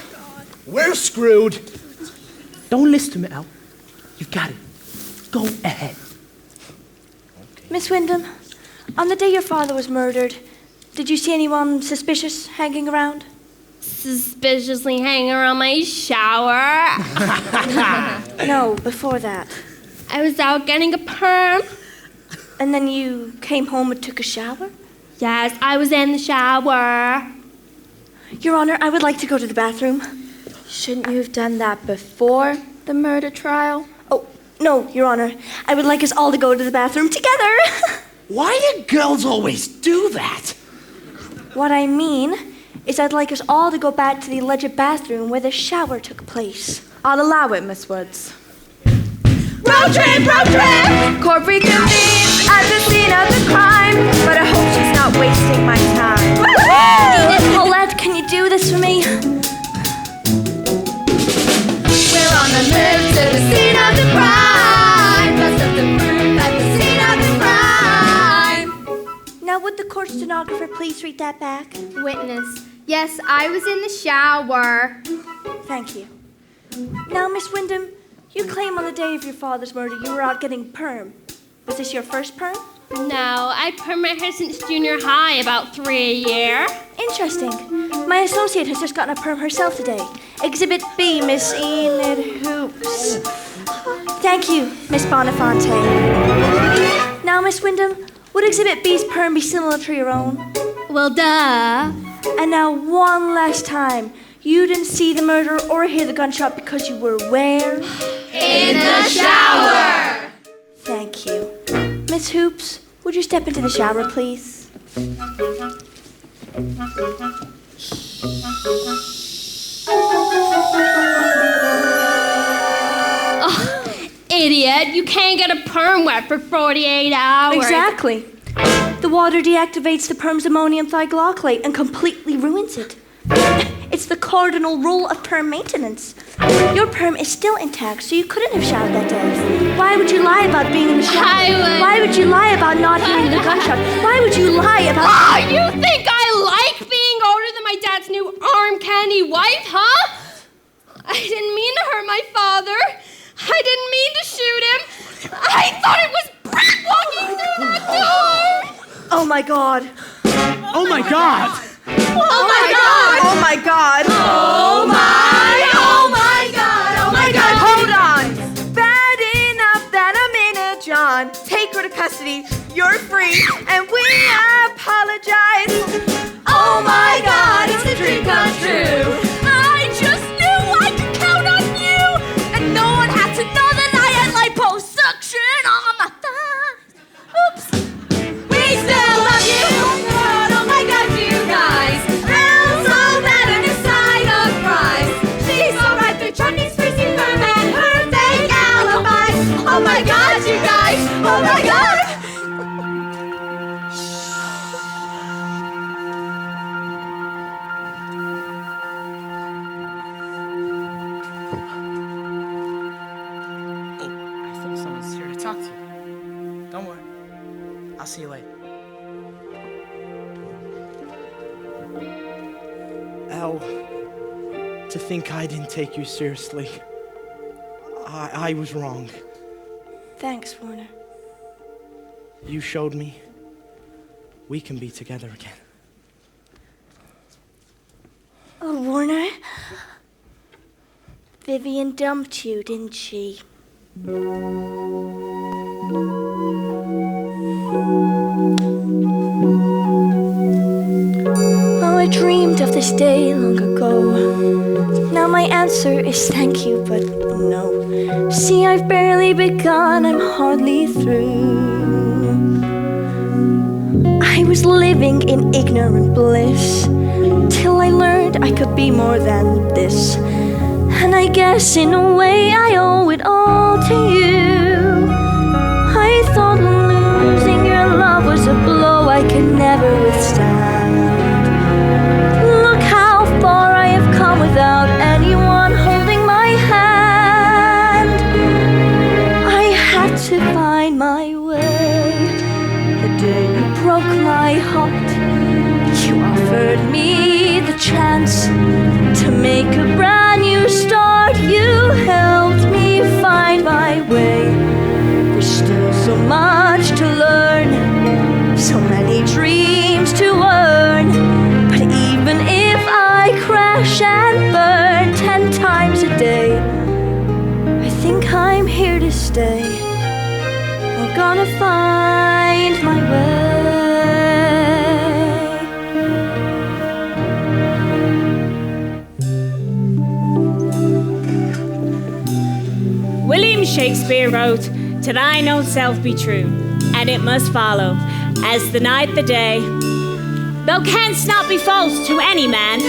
We're screwed. Don't listen to me, Elle. You've got it. Go ahead. Miss Wyndham, on the day your father was murdered, did you see anyone suspicious hanging around? Suspiciously hanging around my shower. No, before that. I was out getting a perm. And then you came home and took a shower? Yes, I was in the shower. Your Honor, I would like to go to the bathroom. Shouldn't you have done that before the murder trial? Oh, no, Your Honor. I would like us all to go to the bathroom together. Why do girls always do that? What I mean is I'd like us all to go back to the alleged bathroom where the shower took place. I'll allow it, Miss Woods. Road trip, road trip! Court reconvenes at the scene of the crime, but I hope she's not wasting my time. Edith, Paulette, can you do this for me? We're on the move to the scene of the crime. Bust up the proof at the scene of the crime. Now, would the court stenographer please read that back? Witness. Yes, I was in the shower. Thank you. Now, Miss Wyndham, you claim on the day of your father's murder you were out getting perm. Was this your first perm? No, I permed my hair since junior high, about 3 a year. Interesting. My associate has just gotten a perm herself today. Exhibit B, Miss Enid Hoops. Thank you, Miss Bonifonte. Now, Miss Wyndham, would Exhibit B's perm be similar to your own? Well, duh. And now, one last time. You didn't see the murder or hear the gunshot because you were where? In the shower! Thank you. Miss Hoops, would you step into the shower, please? Oh, idiot, you can't get a perm wet for 48 hours. Exactly. The water deactivates the perm's ammonium thioglycolate and completely ruins it. It's the cardinal rule of perm maintenance. Your perm is still intact, so you couldn't have showered that day. Why would you lie about being in the shower? Why would you lie about not hearing the gunshot? Why would you lie about... Oh, you think I like being older than my dad's new arm candy wife, huh? I didn't mean to hurt my father. I didn't mean to shoot him. I thought it was Brett walking through that door. Oh my God. Oh my God. Oh my God! Oh my God! Oh my! Oh my God! Oh my God! Hold on! Bad enough that I'm in it, John. Take her to custody. You're free, and we apologize. Oh my God! It's a dream come true. I just knew I could count on you, and no one had to know that I had liposuction on my thighs. Oops. We still love you. Oh God! Oh my God! You guys. I'm so bad on this side of Christ. She's alright through Chinese freezing firm and her fake alibis. Oh my God! You guys. Oh my God! I think someone's here to talk to you. Don't worry. I'll see you later. Elle, to think I didn't take you seriously. I was wrong. Thanks, Warner. You showed me we can be together again. Oh, Warner. Vivian dumped you, didn't she? Oh, I dreamed of this day long ago. Now my answer is thank you, but no. See, I've barely begun, I'm hardly through. I was living in ignorant bliss till I learned I could be more than this. And I guess in a way I owe it all to you. I thought losing your love was a blow I could never withstand. Look how far I have come without anyone holding my hand. I had to find my way. The day you broke my heart, you offered me the chance to make a brand new start. You helped me find my way. There's still so much to learn, so many dreams to earn. But even if I crash and burn 10 times a day, I think I'm here to stay. We're gonna find my way. William Shakespeare wrote, "To thine own self be true, and it must follow, as the night the day. Thou canst not be false to any man."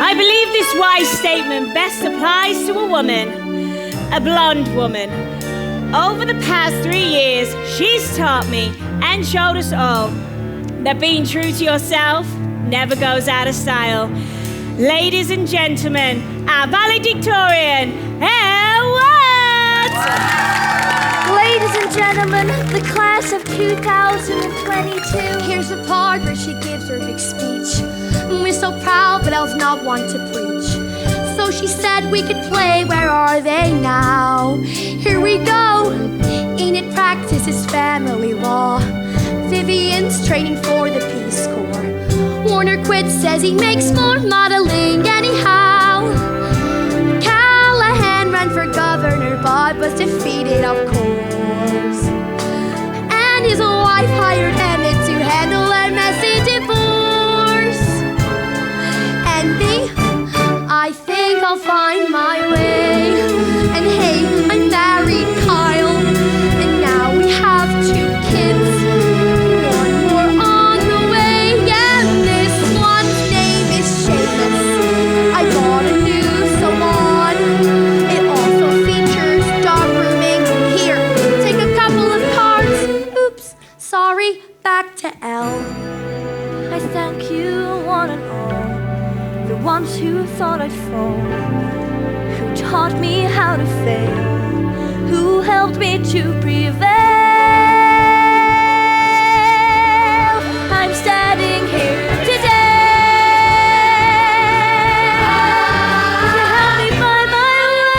I believe this wise statement best applies to a woman, a blonde woman. Over the past 3 years, she's taught me and showed us all that being true to yourself never goes out of style. Ladies and gentlemen, our valedictorian, Elle Watts! Ladies and gentlemen, the class of 2022. Here's the part where she gives her big speech. We're so proud, but Elle's not one to preach. So she said we could play Where Are They Now? Here we go. Enid practices family law. Vivian's training for the Peace Corps. Warner quits, says he makes more modeling anyhow. Callahan ran for governor, but was defeated, of course. And his wife hired Emmett to handle their messy divorce. And me, I think I'll find my way. And hey, I married Kyle, and now we have 2 kids. One more on the way, and this one's name is Seamus. I bought a new salon. It also features dog grooming. Here, take a couple of cards. Oops, sorry, back to L. I thank you, one and all, the ones who thought I'd fall, who taught me how to fail, who helped me to prevail. I'm standing here today to help me find my way.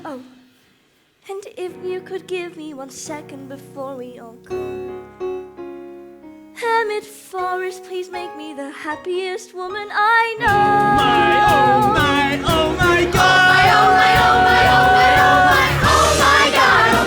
Oh, and if you could give me 1 second before we all go. Emmett Forrest, please make me the happiest woman I know. Oh my, oh my God! Oh my, oh my, oh my, oh my, oh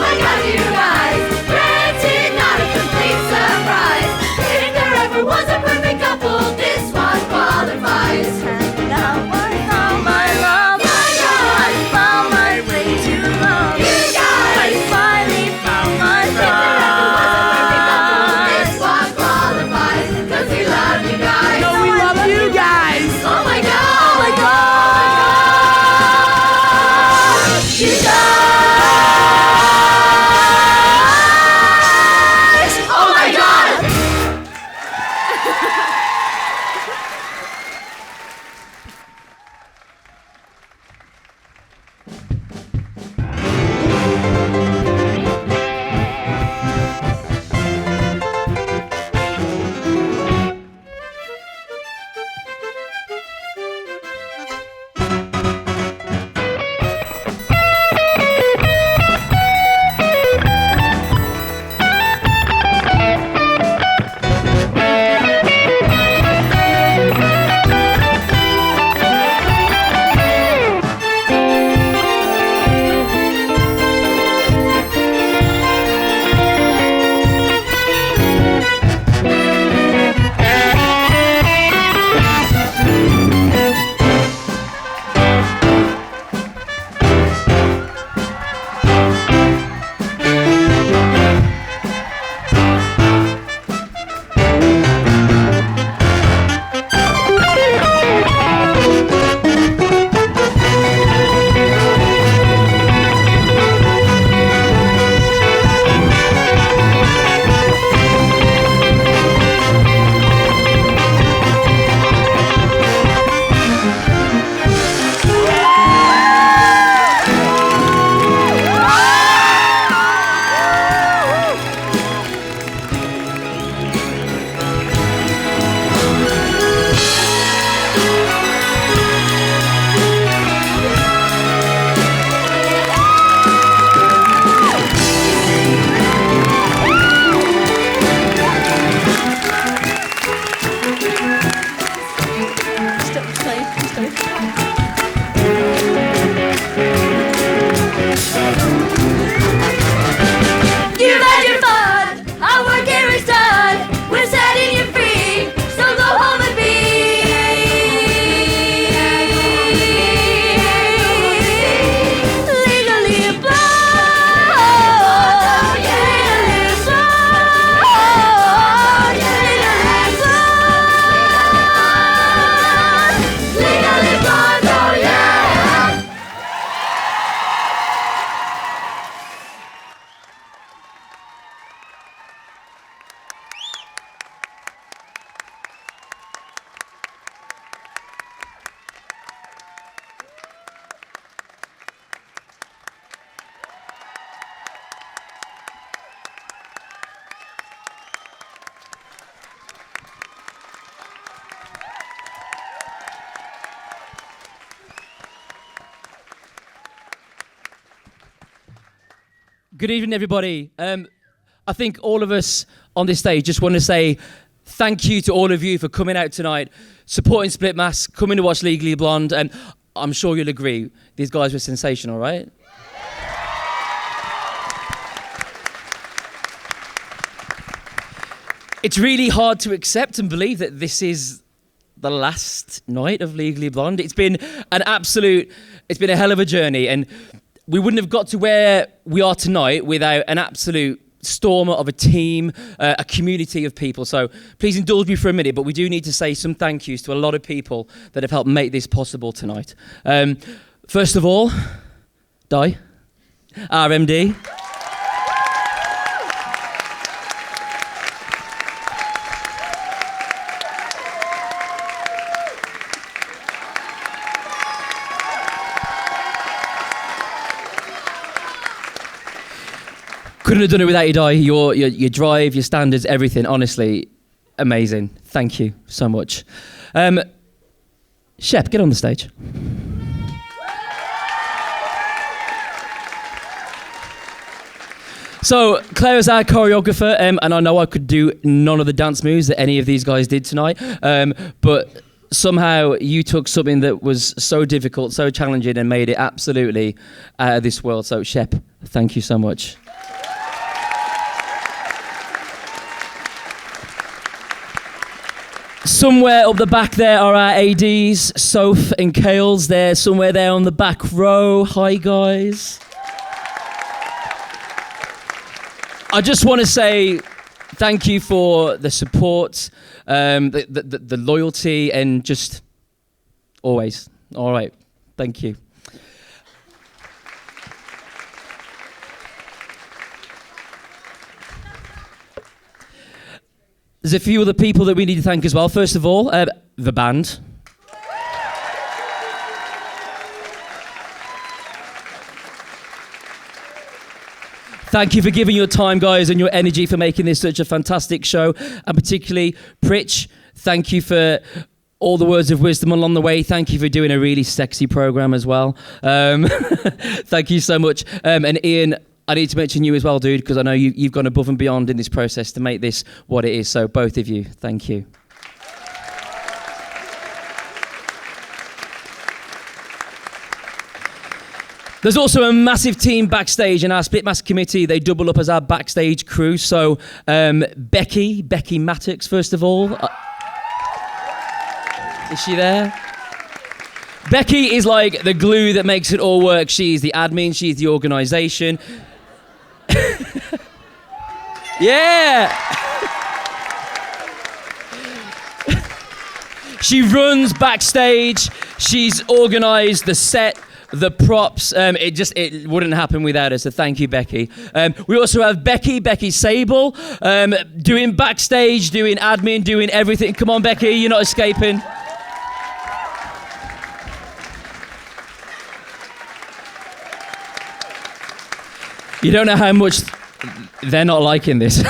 my God, you guys. Granted, not a complete surprise. If there ever was a perfect couple, this one qualifies. And now I found my love. I found my way to love. You guys. I finally found my If there ever was a perfect couple, this one qualifies. 'Cause we love you guys. No, we love you guys! Oh my God. Oh my God. You guys. Oh my God. You've had your fun. Our work here is done. We're setting you free. So go home and be legally blonde. Legally blonde. Legally blonde. Legally blonde. Oh yeah. Good evening, everybody. I think all of us on this stage just want to say thank you to all of you for coming out tonight, supporting Split Mass, coming to watch Legally Blonde, and I'm sure you'll agree, these guys were sensational, right? It's really hard to accept and believe that this is the last night of Legally Blonde. It's been a hell of a journey, and we wouldn't have got to where we are tonight without an absolute stormer of a team, a community of people. So please indulge me for a minute, but we do need to say some thank yous to a lot of people that have helped make this possible tonight. First of all, Di, our MD. Couldn't have done it without you, Di. Your drive, your standards, everything. Honestly, amazing. Thank you so much. Shep, get on the stage. So, Claire's our choreographer, and I know I could do none of the dance moves that any of these guys did tonight, but somehow you took something that was so difficult, so challenging, and made it absolutely out of this world. So, Shep, thank you so much. Somewhere up the back there are our ADs, Soph and Kales. They're somewhere there on the back row. Hi, guys. I just want to say thank you for the support, the loyalty, and just always. All right, thank you. There's a few other people that we need to thank as well. First of all, the band. Thank you for giving your time, guys, and your energy for making this such a fantastic show. And particularly, Pritch, thank you for all the words of wisdom along the way. Thank you for doing a really sexy program as well. Thank you so much. And Ian, I need to mention you as well, dude, because I know you've gone above and beyond in this process to make this what it is. So both of you, thank you. There's also a massive team backstage in our Split Mass committee. They double up as our backstage crew. So Becky Mattox, first of all. Is she there? Becky is like the glue that makes it all work. She's the admin, she's the organisation. Yeah! She runs backstage, she's organised the set, the props. It wouldn't happen without her, so thank you, Becky. We also have Becky Sable, doing backstage, doing admin, doing everything. Come on, Becky, you're not escaping. You don't know how much they're not liking this.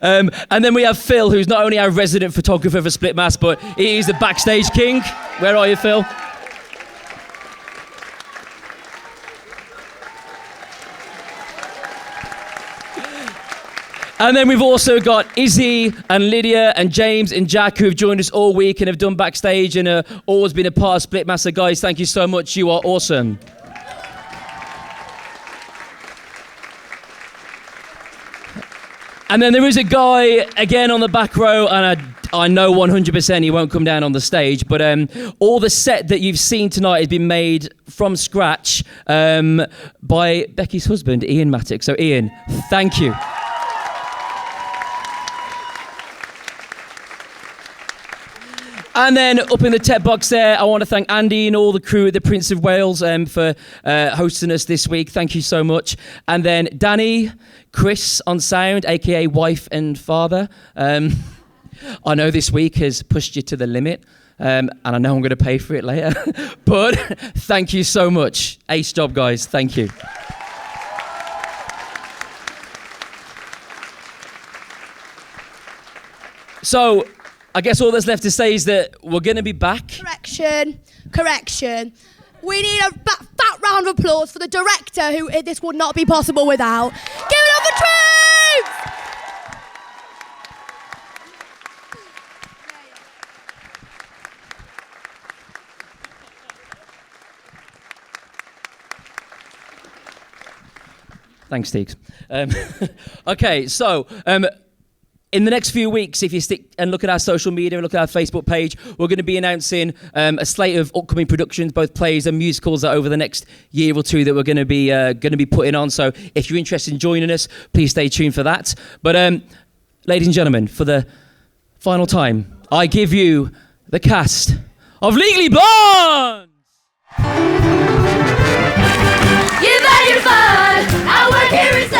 And then we have Phil, who's not only our resident photographer for Split Mass, but he is the backstage king. Where are you, Phil? And then we've also got Izzy and Lydia and James and Jack, who have joined us all week and have done backstage and always been a part of Split Mass. So guys, thank you so much. You are awesome. And then there is a guy, again, on the back row, and I know 100% he won't come down on the stage, but all the set that you've seen tonight has been made from scratch by Becky's husband, Ian Mattox. So, Ian, thank you. And then up in the tech box there, I want to thank Andy and all the crew at the Prince of Wales for hosting us this week. Thank you so much. And then Danny, Chris on sound, aka wife and father. I know this week has pushed you to the limit, and I know I'm going to pay for it later. But thank you so much. Ace job, guys. Thank you. So, I guess all that's left to say is that we're going to be back. Correction. We need a fat round of applause for the director who this would not be possible without. Give it up for Troops! Thanks, Teagues. Okay, so in the next few weeks, if you stick and look at our social media and look at our Facebook page, we're going to be announcing a slate of upcoming productions, both plays and musicals, that over the next year or two that we're going to be putting on. So if you're interested in joining us, please stay tuned for that. But ladies and gentlemen, for the final time, I give you the cast of Legally Blonde. You've had your fun. Our work here is